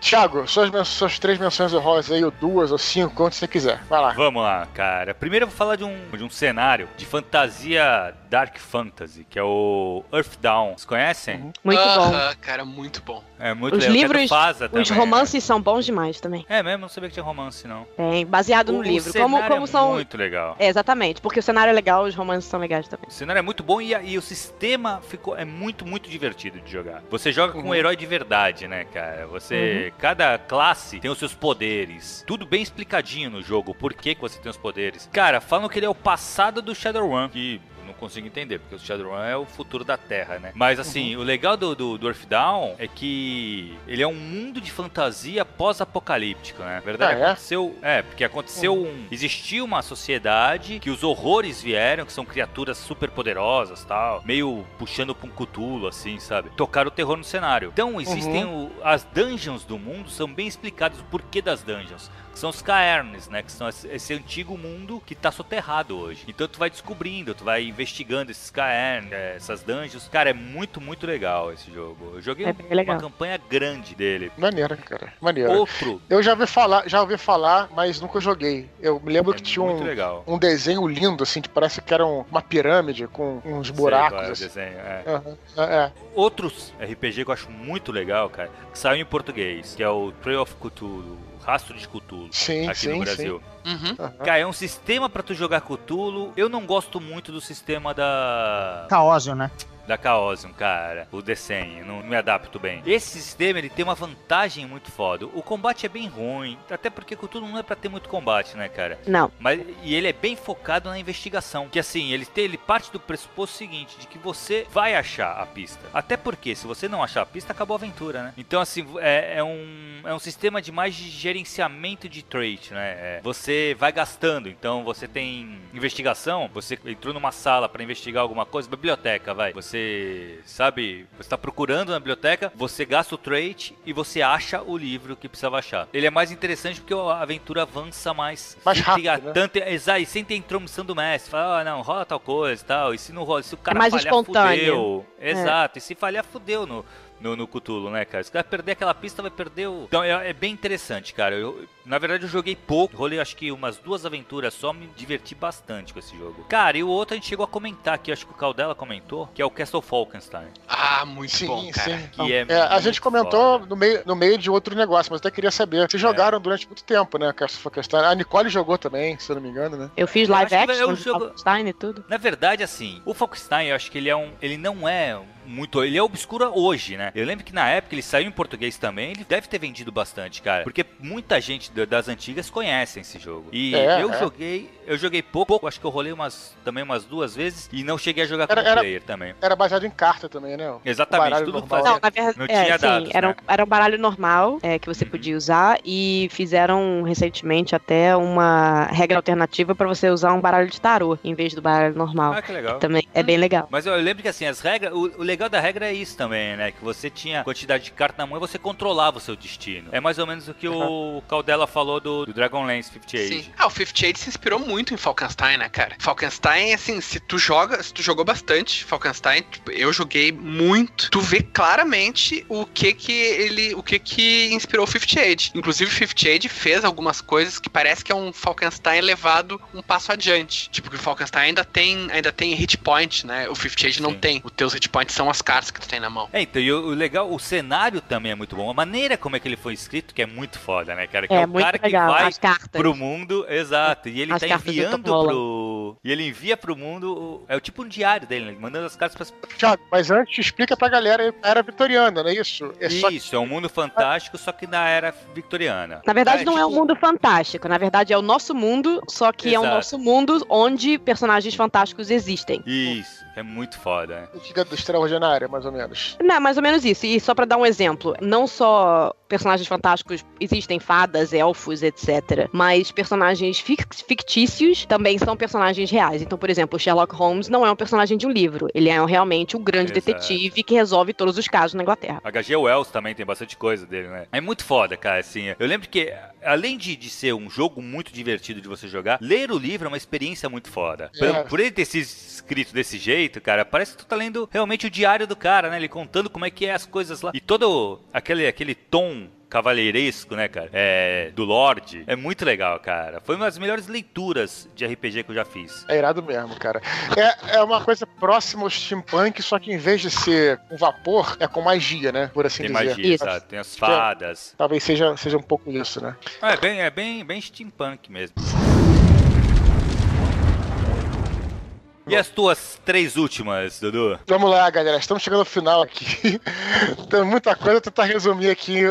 Thiago, suas 3 menções honrosas aí, ou 2 ou 5, quanto você quiser. Vai lá. Vamos lá, cara. Primeiro eu vou falar de um cenário de fantasia Dark Fantasy, que é o Earthdawn. Vocês conhecem? Muito bom. Cara, muito bom. É muito os legal. Livros, os romances são bons demais também. É mesmo? Não sabia que tinha romance, não. Tem, baseado no livro. Como são... muito legal. Exatamente, porque o cenário é legal, os romances são legais também. O cenário é muito bom e o sistema é muito, muito divertido de jogar. Você joga com um herói de verdade, né, cara? Cada classe tem os seus poderes. Tudo bem explicadinho no jogo. Por que você tem os poderes. Cara, falam que ele é o passado do Shadowrun, que não consigo entender, porque o Shadowrun é o futuro da Terra, né? Mas assim, o legal do Earthdawn é que ele é um mundo de fantasia pós-apocalíptico, né? Na verdade, porque aconteceu existiu uma sociedade que os horrores vieram, que são criaturas super poderosas, tal, meio puxando pra um Cthulhu, assim, sabe? Tocaram o terror no cenário. Então, existem as dungeons do mundo, são bem explicados o porquê das dungeons. Que são os caerns, né? Que são esse antigo mundo que tá soterrado hoje. Então tu vai descobrindo, tu vai investigando esses caerns, essas dungeons. Cara, é muito, muito legal esse jogo. Eu joguei uma campanha grande dele. Maneira, cara. Maneira. Outro. Eu já ouvi falar, mas nunca joguei. Eu me lembro que tinha um desenho lindo, assim, que parece que era uma pirâmide com uns buracos. Sei, desenho, Outros RPG que eu acho muito legal, cara, que saiu em português, que é o Trail of Cthulhu. Rastro de Cthulhu aqui no Brasil. Cara, é um sistema pra tu jogar Cthulhu. Eu não gosto muito do sistema da... Chaosium, né? da Chaosium, cara. O desenho, não me adapto bem. Esse sistema, ele tem uma vantagem muito foda. O combate é bem ruim, até porque Cthulhu não é pra ter muito combate, né, cara? Não. E ele é bem focado na investigação. Que assim, ele parte do pressuposto seguinte, de que você vai achar a pista. Até porque, se você não achar a pista, acabou a aventura, né? Então, assim, é um sistema de mais de gerenciamento de trait, né? Você vai gastando. Então, você tem investigação, você entrou numa sala pra investigar alguma coisa, biblioteca, vai. Você, sabe, você tá procurando na biblioteca, você gasta o trait e você acha o livro que precisava achar. Ele é mais interessante porque a aventura avança mais rápido, né? Tanto, exato, e sem ter intromissão do mestre. Fala, não, rola tal coisa e tal. E se não rola, se o cara mais falhar, espontâneo. fudeu. Exato, e se falhar, fudeu no Cthulhu, né, cara? Se o cara perder aquela pista, vai perder o... Então, é bem interessante, cara. Na verdade, eu joguei pouco. Rolei, acho que umas 2 aventuras só. Me diverti bastante com esse jogo. Cara, e o outro a gente chegou a comentar aqui. Acho que o Caldela comentou. Que é o Castle Falkenstein. Ah, muito bom, cara. Sim. Que A gente comentou foda. no meio de outro negócio, mas até queria saber. Vocês jogaram durante muito tempo, né, Castle Falkenstein? A Nicole jogou também, se eu não me engano, né? Eu fiz live acho que action eu do jogo- Falkenstein e tudo. Na verdade, assim, o Falkenstein, eu acho que ele não é muito... Ele é obscuro hoje, né? Eu lembro que na época ele saiu em português também, ele deve ter vendido bastante, cara. Porque muita gente das antigas conhecem esse jogo. E eu joguei pouco, acho que eu rolei umas 2 vezes e não cheguei a jogar com player também. Era baseado em carta também, né? Exatamente, tudo que fazia. Não, na verdade, não tinha dados, era, né? era um baralho normal que você podia usar e fizeram recentemente até uma regra alternativa pra você usar um baralho de tarô em vez do baralho normal. Ah, que legal. Também é bem legal. Mas eu lembro que assim, as regras, o legal da regra é isso também, né? Que você tinha quantidade de carta na mão e você controlava o seu destino. É mais ou menos o que o Caldela falou do Dragonlance 58. Sim. O 58 se inspirou muito em Falkenstein, né, cara? Falkenstein, assim, se tu jogou bastante Falkenstein, tipo, eu joguei muito, tu vê claramente o que inspirou o 58. Inclusive, o 58 fez algumas coisas que parece que é um Falkenstein levado um passo adiante. Tipo, que o Falkenstein ainda tem hit point, né? O 58 não tem. Os teus hit points são as cartas que tu tem na mão. Então, e o legal, o cenário também é muito bom. A maneira como é que ele foi escrito, que é muito foda, né, cara? Que é o muito cara legal. que vai As cartas. pro mundo, exato. E ele As tá cartas de enviando Tom E ele envia pro mundo, é o tipo um diário dele, né? Mandando as cartas pra... Thiago, mas antes explica pra galera a era vitoriana, não é isso? Isso, é um mundo fantástico, só que na era vitoriana. Na verdade, não é um tipo- mundo fantástico. Na verdade, é o nosso mundo, só que é o Exato. nosso mundo onde personagens fantásticos existem. Isso, é muito foda, né? Fica do extraordinário, mais ou menos. Não, mais ou menos isso. E só pra dar um exemplo, não só personagens fantásticos existem fadas, elfos, etc. Mas personagens fictícios também são personagens reais. Então, por exemplo, o Sherlock Holmes não é um personagem de um livro. Ele é realmente um grande Exato. detetive que resolve todos os casos na Inglaterra. H.G. Wells também tem bastante coisa dele, né? É muito foda, cara, assim. Eu lembro que, além de ser um jogo muito divertido de você jogar, ler o livro é uma experiência muito foda. Por ele ter sido escrito desse jeito, cara, parece que tu tá lendo realmente o diário do cara, né? Ele contando como é que é as coisas lá. E todo aquele tom cavaleiresco, né, cara? Do Lorde. É muito legal, cara. Foi uma das melhores leituras de RPG que eu já fiz. É irado mesmo, cara. É uma coisa próxima ao steampunk, só que em vez de ser com vapor, é com magia, né? Por assim Tem dizer. magia, Isso. sabe? Tem as fadas. Talvez seja um pouco isso, né? É bem steampunk mesmo. E as tuas 3 últimas, Dudu? Vamos lá, galera. Estamos chegando ao final aqui. Tem muita coisa. Vou tentar resumir aqui.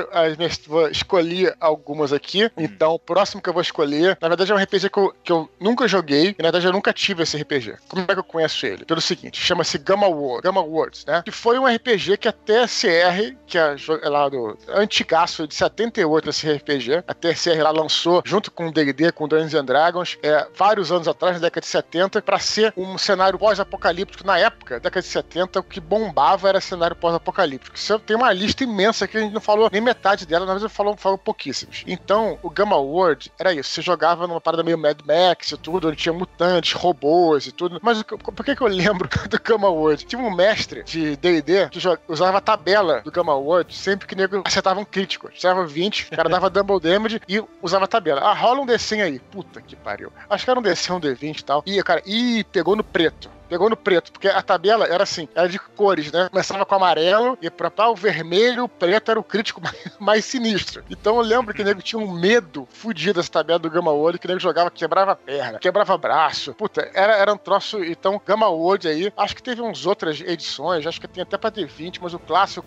Vou escolher algumas aqui. Então, o próximo que eu vou escolher, na verdade, é um RPG que eu nunca joguei. E, na verdade, eu nunca tive esse RPG. Como é que eu conheço ele? Pelo seguinte, chama-se Gamma Worlds, né? Que foi um RPG que a TSR, que é lá do antigaço de 78, esse RPG, a TSR lá lançou, junto com o D&D, com Dungeons and Dragons, vários anos atrás, na década de 70, para ser um cenário pós-apocalíptico. Na época, década de 70, o que bombava era cenário pós-apocalíptico. Você tem uma lista imensa que a gente não falou nem metade dela, na verdade falou pouquíssimos. Então, o Gamma World era isso. Você jogava numa parada meio Mad Max e tudo, onde tinha mutantes, robôs e tudo. Mas por que eu lembro do Gamma World? Tinha um mestre de D&D que usava a tabela do Gamma World sempre que o nego acertava um crítico. Acertava 20, o cara dava double damage e usava a tabela. Rola um D100 aí. Puta que pariu. Acho que era um D100, um D20 e tal. E, cara, pegou no preto. pegou no preto, porque a tabela era assim, era de cores, né? Começava com amarelo e pra o vermelho, o preto era o crítico mais sinistro. Então eu lembro que o nego tinha um medo fudido dessa tabela do Gamma World, que o nego jogava, quebrava a perna, quebrava braço. Puta, era um troço. Então, Gamma World aí, acho que teve uns outras edições, acho que tem até pra D20, mas o clássico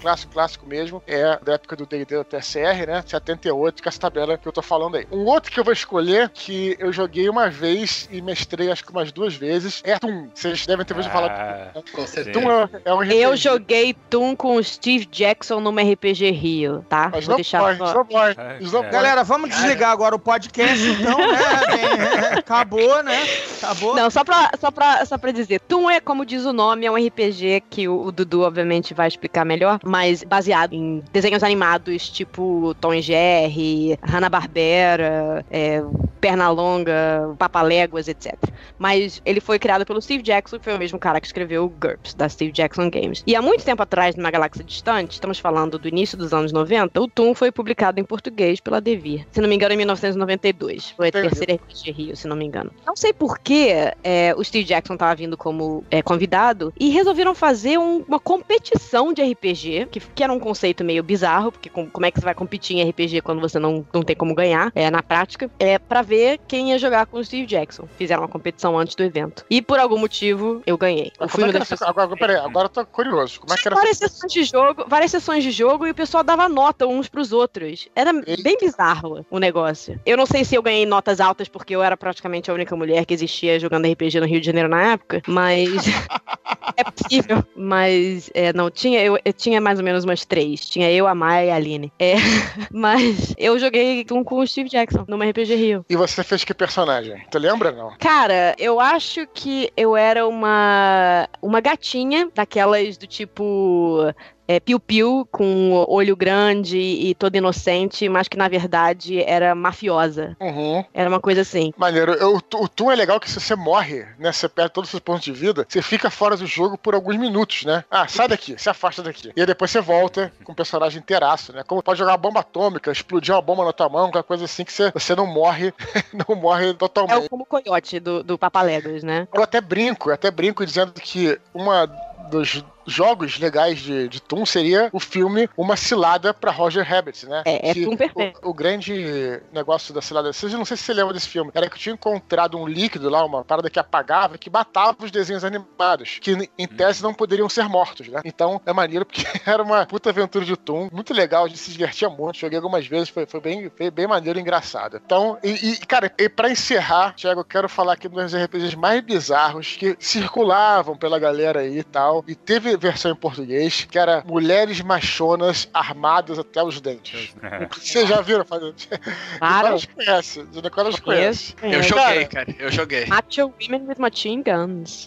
mesmo é da época do D&D da TSR, né? 78, que é essa tabela que eu tô falando aí. Um outro que eu vou escolher, que eu joguei uma vez e mestrei acho que umas 2 vezes, é Toon. Vocês devem ter ouvido falar de Toon. Com certeza. Toon é um RPG. Eu joguei Toon com o Steve Jackson numa RPG Rio, tá? Mas Vou deixar só... Galera, vamos desligar agora o podcast, então, né? Acabou, né? Acabou. Não, só pra dizer, Toon é, como diz o nome, é um RPG que o Dudu, obviamente, vai explicar melhor, mas baseado em desenhos animados, tipo Tom e Jerry, Hanna-Barbera, Pernalonga, Papaléguas, etc. Mas ele foi criado pelo Steve Jackson, que foi o mesmo cara que escreveu GURPS, da Steve Jackson Games. E há muito tempo atrás, numa galáxia distante, estamos falando do início dos anos 90, o Toon foi publicado em português pela Devir. Se não me engano, em 1992. Foi a terceira RPG Rio, se não me engano. Não sei por que o Steve Jackson estava vindo como convidado e resolveram fazer uma competição de RPG, que era um conceito meio bizarro, porque como é que você vai competir em RPG quando você não tem como ganhar, na prática, pra ver quem ia jogar com o Steve Jackson. Fizeram uma competição antes do evento. E por algum motivo, eu ganhei. Agora eu tô curioso. Como é que era várias sessões de jogo e o pessoal dava nota uns pros outros. Era bem bizarro o negócio. Eu não sei se eu ganhei notas altas porque eu era praticamente a única mulher que existia jogando RPG no Rio de Janeiro na época, mas é possível. Mas não, eu tinha mais ou menos umas 3. Tinha eu, a Maia e a Aline. Mas eu joguei com o Steve Jackson numa RPG Rio. E você fez que personagem? Tu lembra, não? Cara, eu acho que eu era uma gatinha, daquelas do tipo... piu-piu, com olho grande e toda inocente, mas que na verdade era mafiosa. Uhum. Era uma coisa assim. Maneiro. O Toon é legal que se você morre, né, você perde todos os seus pontos de vida, você fica fora do jogo por alguns minutos, né? Ah, sai daqui, se afasta daqui. E aí depois você volta com o personagem inteiraço, né? Como pode jogar uma bomba atômica, explodir uma bomba na tua mão, qualquer coisa assim que você não morre, não morre totalmente. É como o coiote do Papaléguas, né? Eu até brinco dizendo que uma dos jogos legais de Toon seria o filme Uma Cilada pra Roger Rabbit, né? Toon perfeito. O grande negócio da cilada, eu não sei se você lembra desse filme, era que eu tinha encontrado um líquido lá, uma parada que apagava, que matava os desenhos animados, que em tese não poderiam ser mortos, né? Então é maneiro porque era uma puta aventura de Toon, muito legal, a gente se divertia muito, joguei algumas vezes, foi bem maneiro e engraçado. Então, cara, pra encerrar, Thiago, eu quero falar aqui dos RPGs mais bizarros que circulavam pela galera aí e tal, e teve versão em português, que era Mulheres Machonas Armadas até os Dentes. Vocês já viram? Claro. Nicolas conhece. Eu joguei, cara. Eu joguei. Macho Women with Machine Guns.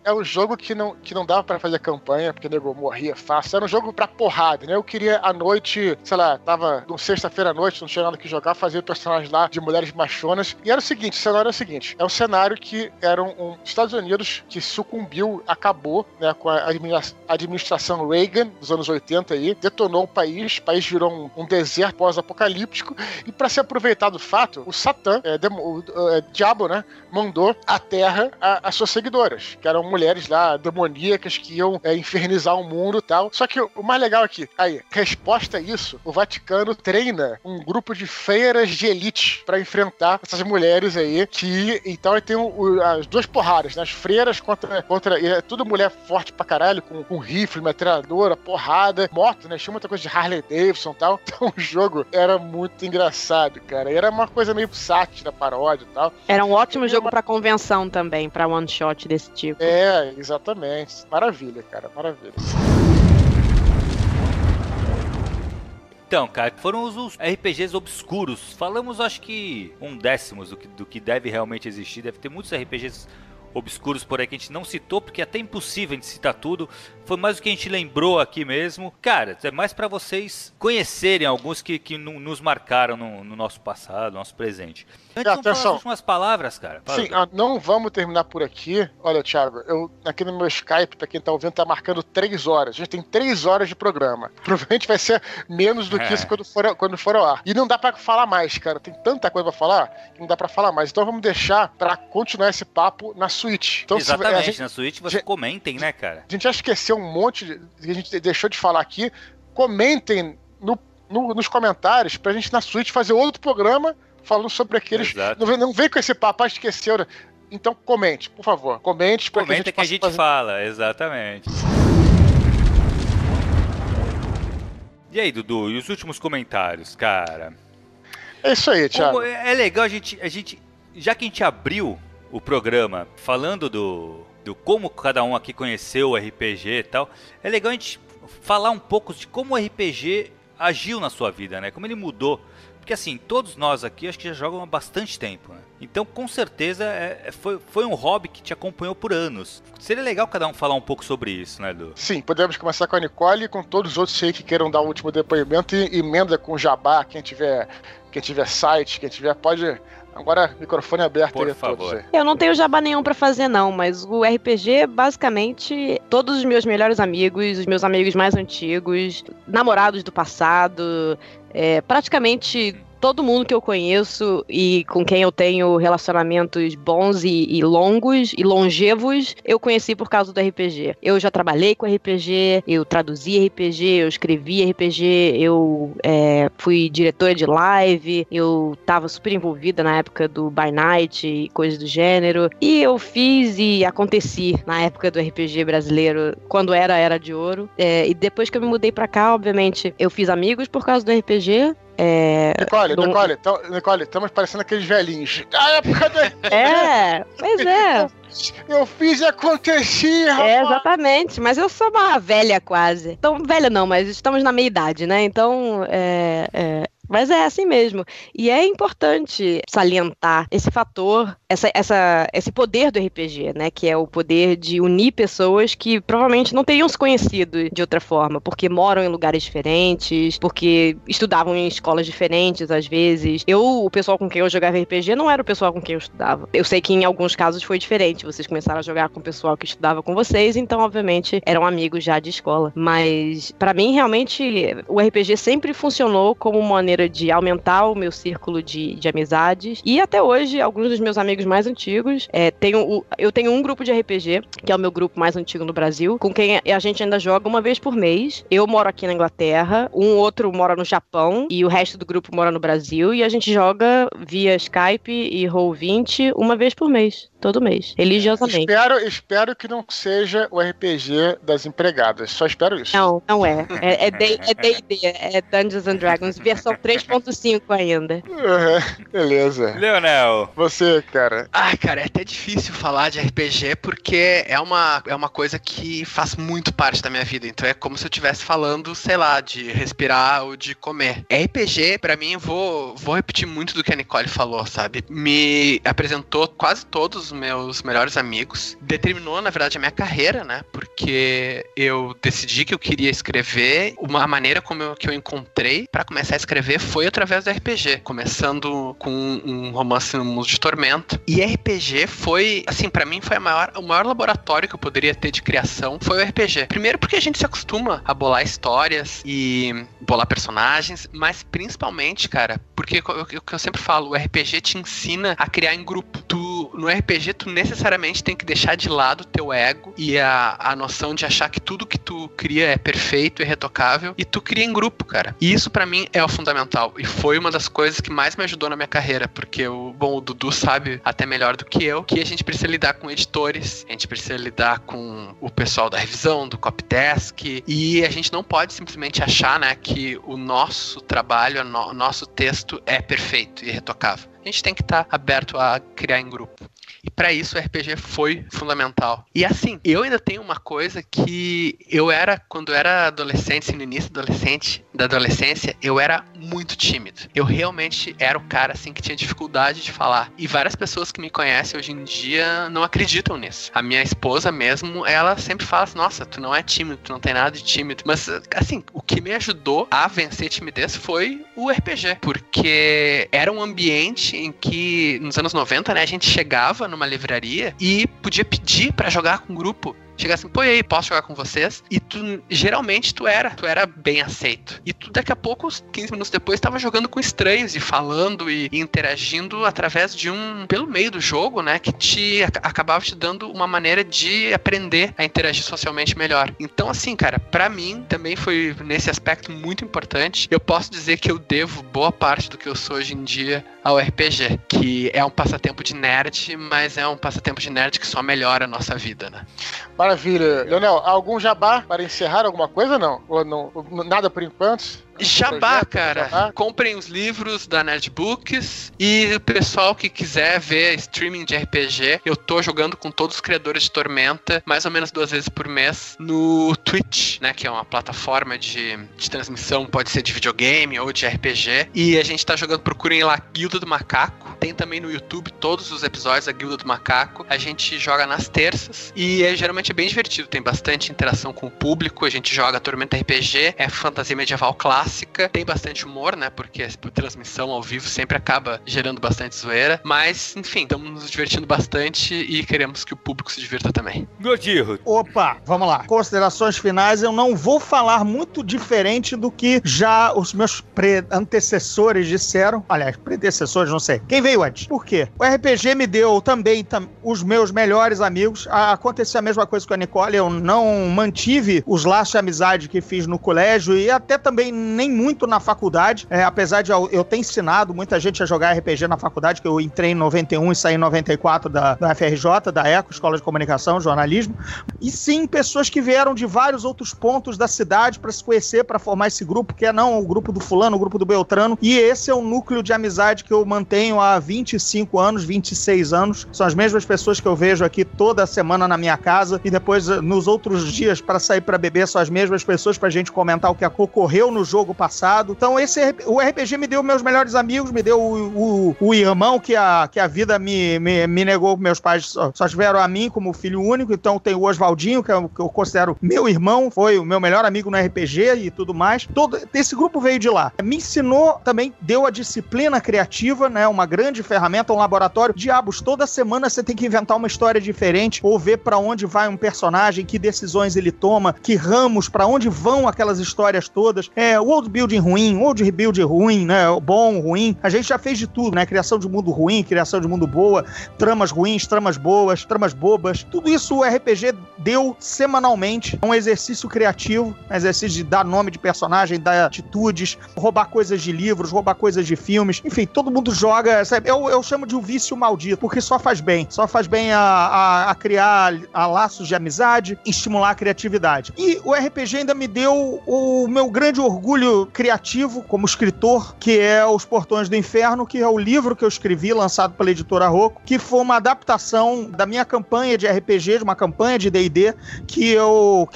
É um jogo que não dava pra fazer campanha, porque o nego morria fácil. Era um jogo pra porrada, né? Eu queria à noite, sei lá, tava sexta-feira à noite, não tinha nada que jogar, fazia personagens lá de mulheres machonas. E era o seguinte, o cenário é o seguinte, é um cenário que era Estados Unidos que sucumbiu, acabou, né, com a administração Reagan dos anos 80 aí, detonou o país virou um deserto pós-apocalíptico, e para se aproveitar do fato, o Satã, o diabo, né, mandou à Terra as suas seguidoras, que eram mulheres lá demoníacas que iam infernizar o mundo e tal. Só que o mais legal aqui, resposta a isso, o Vaticano treina um grupo de freiras de elite para enfrentar essas mulheres aí, que então tem as duas porradas, né, as freiras contra tudo mulher forte pra caralho, com rifle, metralhadora, porrada, moto, né? Tinha muita coisa de Harley Davidson e tal. Então o jogo era muito engraçado, cara. E era uma coisa meio sátira, paródia e tal. Era um ótimo jogo pra convenção também, pra one shot desse tipo. Exatamente. Maravilha, cara. Maravilha. Então, cara, foram os RPGs obscuros. Falamos, acho que 1/10 do que deve realmente existir. Deve ter muitos RPGs obscuros por aí que a gente não citou, porque é até impossível a gente citar tudo. foi mais o que a gente lembrou aqui mesmo. Cara, é mais pra vocês conhecerem alguns que nos marcaram no nosso passado, no nosso presente. Antes, vamos falar as últimas palavras, cara. Sim, não vamos terminar por aqui. Olha, Thiago, eu aqui no meu Skype, pra quem tá ouvindo, tá marcando 3 horas. A gente tem 3 horas de programa. Provavelmente vai ser menos do que isso quando for ao ar. E não dá pra falar mais, cara. Tem tanta coisa pra falar que não dá pra falar mais. Então vamos deixar pra continuar esse papo na Switch. Então, exatamente, na Switch vocês comentem, né, cara? A gente já esqueceu um monte que a gente deixou de falar aqui. Comentem nos comentários pra gente na Switch fazer outro programa falando sobre aqueles... Não vem com esse papo, esqueceu, né? Então comente, por favor. Comente que a gente fala, exatamente. E aí, Dudu, e os últimos comentários, cara? É isso aí, Thiago. É legal a gente... Já que a gente abriu o programa falando do como cada um aqui conheceu o RPG e tal, é legal a gente falar um pouco de como o RPG agiu na sua vida, né? Como ele mudou. Porque assim, todos nós aqui acho que já jogam há bastante tempo, né? Então com certeza foi um hobby que te acompanhou por anos. Seria legal cada um falar um pouco sobre isso, né, Edu? Sim, podemos começar com a Nicole e com todos os outros aí que queiram dar o último depoimento e emenda com o Jabá, quem tiver site, quem tiver pode... Agora, microfone aberto por aí a favor. todos aí. Eu não tenho jabá nenhum pra fazer, não, mas o RPG, basicamente, todos os meus melhores amigos, os meus amigos mais antigos, namorados do passado, praticamente todo mundo que eu conheço e com quem eu tenho relacionamentos bons e longos e longevos, eu conheci por causa do RPG. Eu já trabalhei com RPG, eu traduzi RPG, eu escrevi RPG, eu fui diretora de live, eu tava super envolvida na época do By Night e coisas do gênero, e eu fiz e aconteci na época do RPG brasileiro, quando era de ouro, e depois que eu me mudei pra cá, obviamente, eu fiz amigos por causa do RPG. Nicole, estamos parecendo aqueles velhinhos. A época do... Pois é. Eu fiz e aconteci, rapaz. Exatamente, mas eu sou uma velha quase. Então, velha não, mas estamos na meia-idade, né? Então, mas é assim mesmo. E é importante salientar esse fator, esse poder do RPG, né? Que é o poder de unir pessoas que provavelmente não teriam se conhecido de outra forma, porque moram em lugares diferentes, porque estudavam em escolas diferentes, às vezes. O pessoal com quem eu jogava RPG não era o pessoal com quem eu estudava. Eu sei que em alguns casos foi diferente. Vocês começaram a jogar com o pessoal que estudava com vocês, então, obviamente, eram amigos já de escola. Mas, pra mim, realmente, o RPG sempre funcionou como uma maneira de aumentar o meu círculo de amizades. E até hoje, alguns dos meus amigos mais antigos, eu tenho um grupo de RPG, que é o meu grupo mais antigo no Brasil, com quem a gente ainda joga uma vez por mês. Eu moro aqui na Inglaterra, um outro mora no Japão, e o resto do grupo mora no Brasil, e a gente joga via Skype e Roll20 uma vez por mês. Todo mês, religiosamente. Espero que não seja o RPG das empregadas. Só espero isso. Não é. É D&D, é Dungeons and Dragons, versão 3.5 ainda. Beleza. Leonel. Você, cara. Cara, é até difícil falar de RPG porque é uma coisa que faz muito parte da minha vida. Então é como se eu estivesse falando, sei lá, de respirar ou de comer. RPG, pra mim, vou repetir muito do que a Nicole falou, sabe? Me apresentou quase todos os meus melhores amigos, determinou, na verdade, a minha carreira, né, porque eu decidi que eu queria escrever, a maneira que eu encontrei pra começar a escrever foi através do RPG, começando com um romance no Mundo de Tormenta, e RPG foi, assim, pra mim foi o maior laboratório que eu poderia ter de criação, foi o RPG. Primeiro porque a gente se acostuma a bolar histórias e bolar personagens, mas principalmente, cara, porque o que eu sempre falo, o RPG te ensina a criar em grupo. No RPG, tu necessariamente tem que deixar de lado o teu ego e a noção de achar que tudo que tu cria é perfeito e retocável, e tu cria em grupo, cara. E isso pra mim é o fundamental, e foi uma das coisas que mais me ajudou na minha carreira, porque o Dudu sabe até melhor do que eu, que a gente precisa lidar com editores, a gente precisa lidar com o pessoal da revisão, do copydesk, e a gente não pode simplesmente achar, né, que o nosso trabalho, o nosso texto é perfeito e retocável. A gente tem que estar aberto a criar em grupo. E pra isso o RPG foi fundamental. E assim, eu ainda tenho uma coisa que quando eu era adolescente, assim, no início adolescente, da adolescência, eu era muito tímido. Eu realmente era o cara, assim, que tinha dificuldade de falar. E várias pessoas que me conhecem hoje em dia não acreditam nisso. A minha esposa mesmo, ela sempre fala assim, nossa, tu não é tímido, tu não tem nada de tímido. Mas, assim, o que me ajudou a vencer a timidez foi o RPG. Porque era um ambiente em que, nos anos 90, né, a gente chegava numa livraria e podia pedir pra jogar com um grupo. Chegar assim, pô, e aí, posso jogar com vocês? E geralmente tu era bem aceito. E tu, daqui a pouco, 15 minutos depois, tava jogando com estranhos e falando e interagindo através de pelo meio do jogo, né, que acabava te dando uma maneira de aprender a interagir socialmente melhor. Então, assim, cara, pra mim, também foi nesse aspecto muito importante. Eu posso dizer que eu devo boa parte do que eu sou hoje em dia ao RPG, que é um passatempo de nerd, mas é um passatempo de nerd que só melhora a nossa vida, né? Maravilha. Leonel, algum jabá para encerrar alguma coisa, não? Ou não? Nada por enquanto? Jabá, cara. Jabá. Comprem os livros da Nerd Books e o pessoal que quiser ver streaming de RPG, eu tô jogando com todos os criadores de Tormenta, mais ou menos 2 vezes por mês, no Twitch, né, que é uma plataforma de transmissão, pode ser de videogame ou de RPG, e a gente tá jogando, procurem lá Guilda do Macaco, tem também no YouTube todos os episódios da Guilda do Macaco, a gente joga nas terças, e geralmente é bem divertido, tem bastante interação com o público, a gente joga Tormenta RPG, é fantasia medieval clássica, tem bastante humor, né, porque a transmissão ao vivo sempre acaba gerando bastante zoeira, mas, enfim, estamos nos divertindo bastante e queremos que o público se divirta também. Godinho. Opa, vamos lá. Considerações finais, eu não vou falar muito diferente do que já os meus antecessores disseram. Aliás, predecessores, não sei. Quem veio antes? Por quê? O RPG me deu também os meus melhores amigos. Aconteceu a mesma coisa com a Nicole, eu não mantive os laços de amizade que fiz no colégio e até também nem muito na faculdade, apesar de eu ter ensinado muita gente a jogar RPG na faculdade, que eu entrei em 91 e saí em 94 da FRJ, da ECO, Escola de Comunicação, Jornalismo, e sim, pessoas que vieram de vários outros pontos da cidade para se conhecer, para formar esse grupo, que é não o grupo do fulano, o grupo do Beltrano, e esse é o núcleo de amizade que eu mantenho há 25 anos, 26 anos, são as mesmas pessoas que eu vejo aqui toda semana na minha casa, e depois nos outros dias para sair para beber são as mesmas pessoas pra gente comentar o que ocorreu no jogo passado. Então o RPG me deu meus melhores amigos, me deu o irmão que a vida me negou. Meus pais só tiveram a mim como filho único, então tem o Oswaldinho, que eu considero meu irmão, foi o meu melhor amigo no RPG e tudo mais. Todo esse grupo veio de lá. Me ensinou, também deu a disciplina criativa, né, uma grande ferramenta, um laboratório. Diabos, toda semana você tem que inventar uma história diferente, ou ver pra onde vai um personagem, que decisões ele toma, que ramos, pra onde vão aquelas histórias todas. World building ruim, world rebuild ruim, né? Bom, ruim. A gente já fez de tudo, né? Criação de mundo ruim, criação de mundo boa, tramas ruins, tramas boas, tramas bobas. Tudo isso o RPG deu semanalmente. Um exercício criativo, um exercício de dar nome de personagem, dar atitudes, roubar coisas de livros, roubar coisas de filmes. Enfim, todo mundo joga, sabe? Eu chamo de um vício maldito, porque só faz bem. Só faz bem a criar laços de amizade, estimular a criatividade. E o RPG ainda me deu o meu grande orgulho criativo como escritor, que é Os Portões do Inferno, que é o livro que eu escrevi, lançado pela editora Rocco, que foi uma adaptação da minha campanha de RPG, de uma campanha de D&D, que eu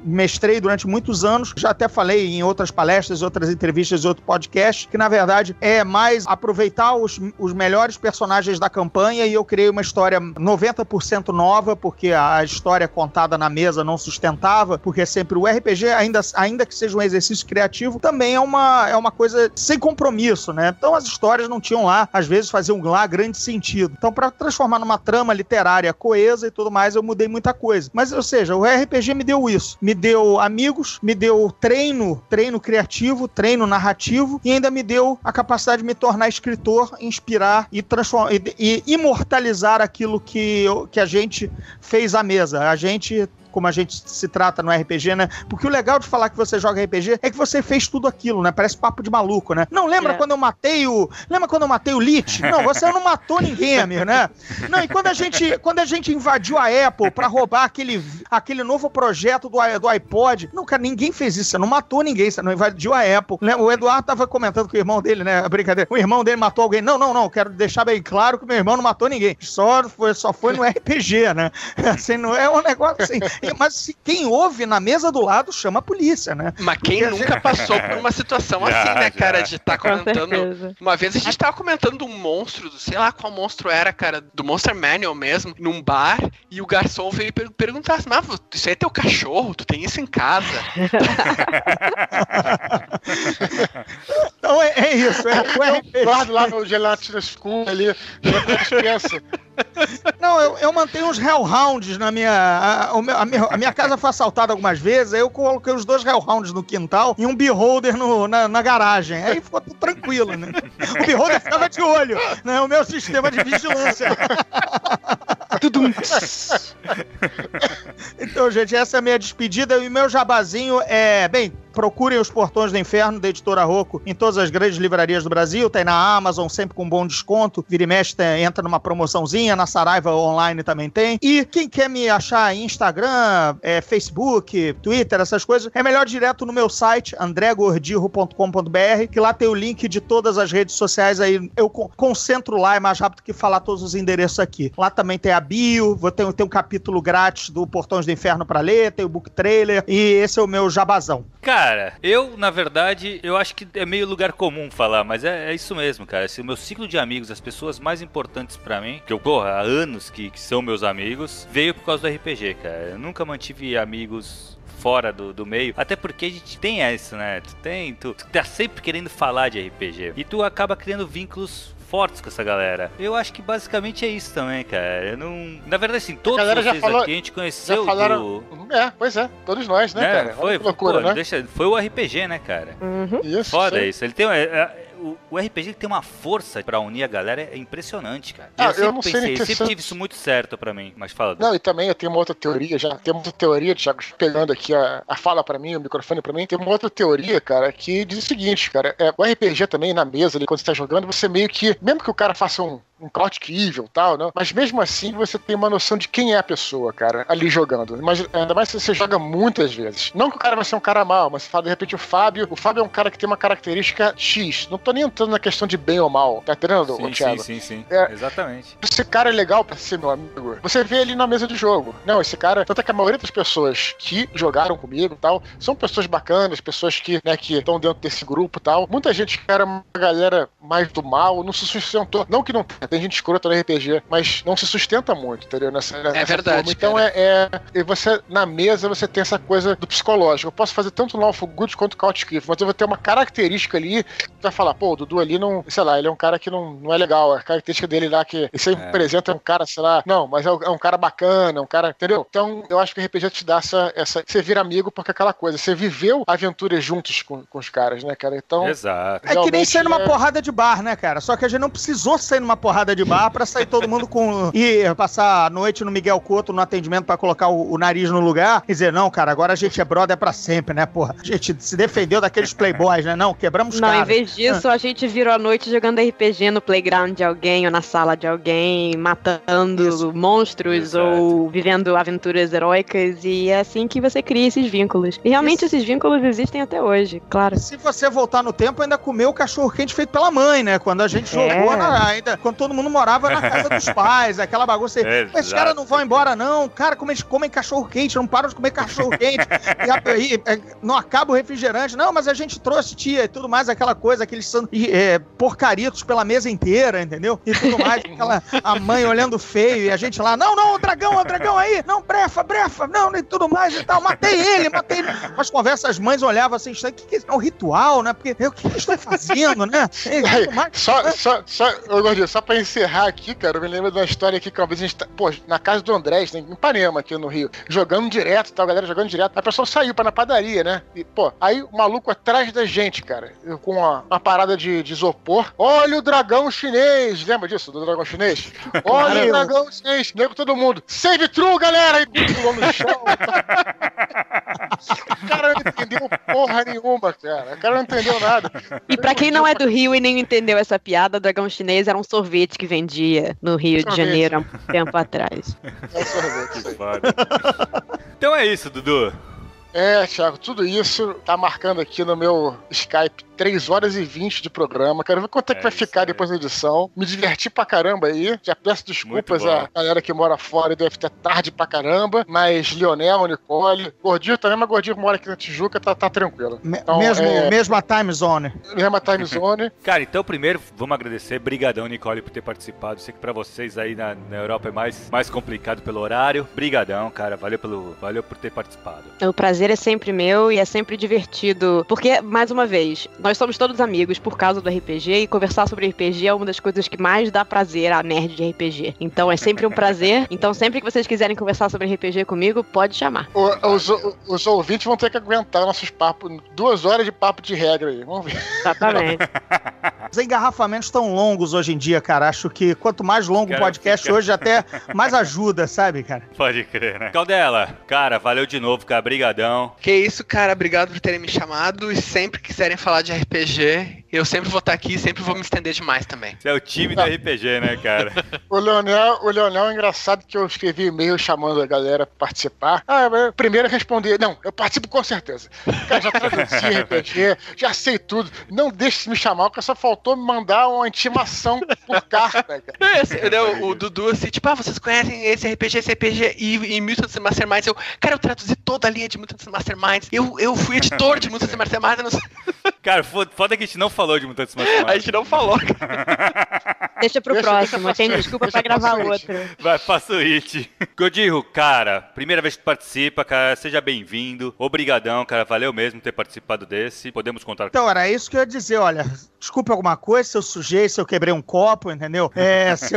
mestrei durante muitos anos. Já até falei em outras palestras, outras entrevistas e outro podcast, que na verdade é mais aproveitar os melhores personagens da campanha, e eu criei uma história 90% nova, porque a história contada na mesa não sustentava, porque sempre o RPG, ainda que seja um exercício criativo, também é uma coisa sem compromisso, né? Então as histórias não tinham lá, às vezes faziam lá grande sentido. Então, para transformar numa trama literária coesa e tudo mais, eu mudei muita coisa. Mas, ou seja, o RPG me deu isso. Me deu amigos, me deu treino criativo, treino narrativo, e ainda me deu a capacidade de me tornar escritor, inspirar e transformar e imortalizar aquilo que a gente fez à mesa. Como a gente se trata no RPG, né? Porque o legal de falar que você joga RPG é que você fez tudo aquilo, né? Parece papo de maluco, né? Não, lembra quando eu matei o Lich? Não, você não matou ninguém, amigo, né? Não, e quando a gente invadiu a Apple pra roubar aquele novo projeto do iPod, não, cara, ninguém fez isso, você não matou ninguém, você não invadiu a Apple. O Eduardo tava comentando com o irmão dele, né? Brincadeira. O irmão dele matou alguém. Não, quero deixar bem claro que meu irmão não matou ninguém. Só foi no RPG, né? Assim, não é um negócio assim. Mas quem ouve na mesa do lado chama a polícia, né? Mas quem nunca passou por uma situação assim, né, cara? De estar comentando. Uma vez a gente tava comentando de um monstro, sei lá qual monstro era, cara, do Monster Manual mesmo, num bar, e o garçom veio perguntar assim: mas isso aí é teu cachorro? Tu tem isso em casa? Então é isso. Eu guardo lá no Gelatina School ali, dispensa. Não, eu mantenho uns Hellhounds na minha... A minha casa foi assaltada algumas vezes, aí eu coloquei os 2 Hellhounds no quintal e um Beholder na garagem. Aí ficou tudo tranquilo, né? O Beholder ficava de olho, né? O meu sistema de vigilância. Então, gente, essa é a minha despedida e o meu jabazinho é... Bem, procurem Os Portões do Inferno, da Editora Rocco, em todas as grandes livrarias do Brasil. Tem na Amazon, sempre com bom desconto. Vira e mexe, entra numa promoçãozinha. Na Saraiva Online também tem. E quem quer me achar em Instagram, Facebook, Twitter, essas coisas, é melhor direto no meu site, andregordirro.com.br, que lá tem o link de todas as redes sociais. Aí eu concentro lá, é mais rápido que falar todos os endereços aqui. Lá também tem a bio, tem um capítulo grátis do Portões do Inferno pra ler, tem o book trailer, e esse é o meu jabazão. Cara, na verdade, eu acho que é meio lugar comum falar, mas é isso mesmo, cara. O meu ciclo de amigos, as pessoas mais importantes pra mim, que eu, há anos que são meus amigos, veio por causa do RPG, cara. Eu nunca mantive amigos fora do meio, até porque a gente tem isso, né? Tu tá sempre querendo falar de RPG, e tu acaba criando vínculos fortes com essa galera. Eu acho que basicamente é isso também, cara. Eu não... Na verdade, assim, todos vocês aqui a gente conheceu do... Pois é, todos nós, né, cara? Foi, loucura, né? Foi o RPG, né, cara? Isso, foda isso. Ele tem... O RPG tem uma força pra unir a galera, é impressionante, cara. Eu sempre tive isso muito certo pra mim, mas fala. Não, e também eu tenho uma outra teoria, Thiago, pegando aqui a fala pra mim, o microfone pra mim, tem uma outra teoria, cara, que diz o seguinte, cara, o RPG também, na mesa ali, quando você tá jogando, você meio que, mesmo que o cara faça um Chaotic Evil e tal, né? Mas mesmo assim você tem uma noção de quem é a pessoa, cara, ali jogando. Mas ainda mais se você joga muitas vezes. Não que o cara vai ser um cara mau, mas você fala de repente o Fábio é um cara que tem uma característica X. Não tô nem entrando na questão de bem ou mal, tá entendendo, Thiago? Sim. Exatamente. Esse cara é legal pra ser meu amigo. Você vê ele na mesa de jogo. Não, esse cara, tanto é que a maioria das pessoas que jogaram comigo e tal, são pessoas bacanas, pessoas que, né, que estão dentro desse grupo e tal. Muita gente que era uma galera mais do mal, não se sustentou. Não que não tem gente escrota no RPG, mas não se sustenta muito, entendeu? Nessa verdade. Forma. Então você, na mesa, você tem essa coisa do psicológico. Eu posso fazer tanto Lawful Good quanto Chaotic Evil, mas eu vou ter uma característica ali que vai falar, pô, o Dudu ali não, sei lá, ele é um cara que não é legal. A característica dele lá que ele sempre apresenta um cara, sei lá, não, mas é um cara bacana, um cara, entendeu? Então, eu acho que o RPG te dá essa você vira amigo porque é aquela coisa, você viveu aventuras juntos com os caras, né, cara? Então, exato. É que nem sair numa porrada de bar, né, cara? Só que a gente não precisou sair numa porrada de bar pra sair todo mundo e passar a noite no Miguel Couto no atendimento pra colocar o nariz no lugar e dizer, não, cara, agora a gente é brother pra sempre, né, porra? A gente se defendeu daqueles playboys, né? Não, quebramos os caras. Não, em vez disso, a gente virou a noite jogando RPG no playground de alguém ou na sala de alguém, matando monstros ou vivendo aventuras heróicas, e é assim que você cria esses vínculos. E realmente esses vínculos existem até hoje, claro. Se você voltar no tempo, ainda comeu o cachorro-quente feito pela mãe, né? Quando a gente jogou, ainda quando todo mundo morava na casa dos pais, aquela bagunça. Esses caras não vão embora, não. Cara, como eles comem cachorro-quente, não param de comer cachorro-quente. e não acaba o refrigerante. Não, mas a gente trouxe, tia, e tudo mais, aquela coisa, aqueles porcaritos pela mesa inteira, entendeu? E tudo mais, a mãe olhando feio, e a gente lá, não, o dragão aí, não, brefa, não, e tudo mais e tal. Matei ele. Mas conversa, as mães olhavam assim, isso aqui é um ritual, né? Porque o que eles estão fazendo, né? Só pra encerrar aqui, cara, eu me lembro de uma história aqui que uma vez a gente tá, na casa do Andrés, né, em Ipanema, aqui no Rio, jogando direto, tal, a galera jogando direto. A pessoa saiu pra na padaria, né? E, aí o maluco atrás da gente, cara, com uma parada de isopor. Olha o dragão chinês! Lembra disso, do dragão chinês? Olha o dragão chinês! Lembra todo mundo. Save true, galera! E pulou no chão. O cara não entendeu porra nenhuma, cara. O cara não entendeu nada. E pra quem não é do Rio e nem entendeu essa piada, o dragão chinês era um sorvete que vendia no Rio de Janeiro há um tempo atrás. É um sorvete. Então é isso, Dudu. Thiago, tudo isso tá marcando aqui no meu Skype 3 horas e 20 de programa. Quero ver quanto é que vai ficar depois da edição. Me diverti pra caramba aí. Já peço desculpas à galera que mora fora e deve ter tarde pra caramba. Mas Lionel, Nicole, Gordinho também, mas Gordinho mora aqui na Tijuca, tá tranquilo. Então, mesma time zone. Mesma time zone. Cara, então primeiro vamos agradecer. Brigadão, Nicole, por ter participado. Sei que pra vocês aí na Europa é mais complicado pelo horário. Brigadão, cara. Valeu por ter participado. O prazer é sempre meu e é sempre divertido. Porque, mais uma vez, nós somos todos amigos por causa do RPG e conversar sobre RPG é uma das coisas que mais dá prazer a nerd de RPG. Então é sempre um prazer. Então sempre que vocês quiserem conversar sobre RPG comigo, pode chamar. Os ouvintes vão ter que aguentar nossos papos. 2 horas de papo de regra aí. Vamos ver. Exatamente. Os engarrafamentos estão longos hoje em dia, cara. Acho que quanto mais longo o podcast hoje, até mais ajuda, sabe, cara? Pode crer, né? Caldela, cara, valeu de novo, cara. Brigadão. Que isso, cara. Obrigado por terem me chamado. E sempre quiserem falar de RPG, eu sempre vou estar aqui e sempre vou me estender demais também. Você é o time do RPG, né, cara? O Leonel é engraçado que eu escrevi e-mail chamando a galera pra participar. Primeiro eu respondi, não, eu participo com certeza. Cara, já traduzi RPG, já sei tudo. Não deixe de me chamar, porque só faltou me mandar uma intimação por carta, cara. O Dudu, assim, tipo, vocês conhecem esse RPG e Mutants Masterminds. Eu traduzi toda a linha de Mutants Masterminds. Eu fui editor de Mutants Masterminds. Eu não sei. Cara, foda que a gente não falou de Mutantes Masterminds. A gente não falou, cara. Deixa pro próximo, tem desculpa pra gravar outro. Vai, faça o it. Godinho, cara, primeira vez que participa, cara, seja bem-vindo. Obrigadão, cara, valeu mesmo ter participado desse. Podemos contar. Então, era isso que eu ia dizer, olha, desculpe alguma coisa, se eu sujei, se eu quebrei um copo, entendeu? Se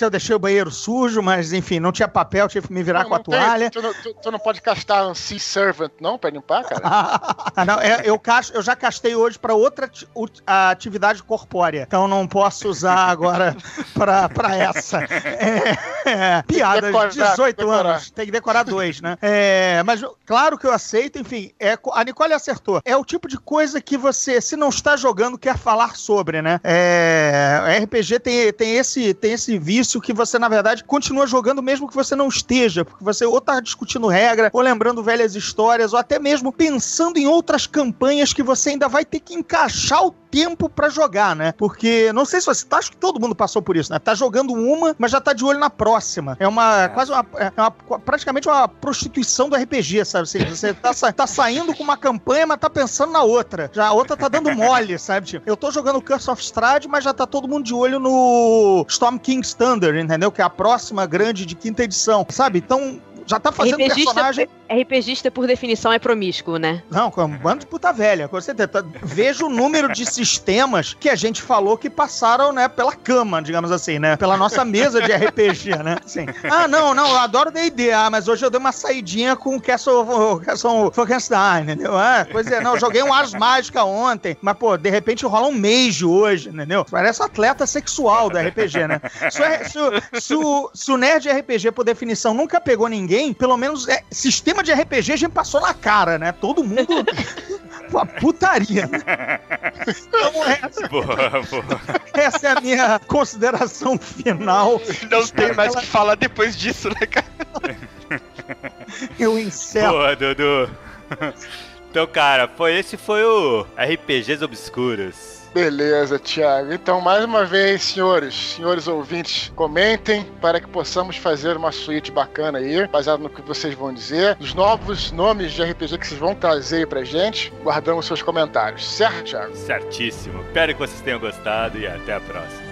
eu deixei o banheiro sujo, mas enfim, não tinha papel, tive que me virar com a toalha. Tu não pode castar um Sea Servant, não, pra limpar, cara? Não, eu já castei hoje pra outra atividade corpórea, então não posso usar agora pra essa. Piada, 18 anos, tem que decorar 2, né? Mas claro que eu aceito, enfim, a Nicole acertou. É o tipo de coisa que você, se não está jogando, quer falar sobre, né? RPG tem esse vício que você, na verdade, continua jogando mesmo que você não esteja, porque você ou tá discutindo regra, ou lembrando velhas histórias, ou até mesmo pensando em outras campanhas que você ainda vai ter que encaixar o tempo pra jogar, né? Porque, não sei se você acho que todo mundo passou por isso, né? Tá jogando uma, mas já tá de olho na próxima. Praticamente uma prostituição do RPG, sabe? Você tá saindo com uma campanha, mas tá pensando na outra. Já a outra tá dando mole, sabe? Tipo, eu tô jogando Curse of Strahd, mas já tá todo mundo de olho no Storm King's Thunder, entendeu? Que é a próxima grande de 5ª edição, sabe? Então, já tá fazendo personagem... RPGista, por definição, é promíscuo, né? Não, com um bando de puta velha. Com certeza. Veja o número de sistemas que a gente falou que passaram, né, pela cama, digamos assim, né? Pela nossa mesa de RPG, né? Assim, não, eu adoro D&D, mas hoje eu dei uma saidinha com o Castle Frankenstein, entendeu? Eu joguei um Ars Mágica ontem, mas, pô, de repente rola um Mage hoje, entendeu? Parece um atleta sexual do RPG, né? Se o nerd RPG, por definição, nunca pegou ninguém, pelo menos sistema de RPG a gente passou na cara, né? Todo mundo... Uma putaria. Então, essa é a minha consideração final. Não tem mais o que falar depois disso, né, cara? Eu encerro. Boa, Dudu. Então, cara, esse foi o RPGs Obscuros. Beleza, Thiago. Então, mais uma vez, senhores ouvintes, comentem para que possamos fazer uma suíte bacana aí, baseado no que vocês vão dizer, os novos nomes de RPG que vocês vão trazer aí pra gente. Guardamos seus comentários. Certo, Thiago? Certíssimo. Espero que vocês tenham gostado e até a próxima.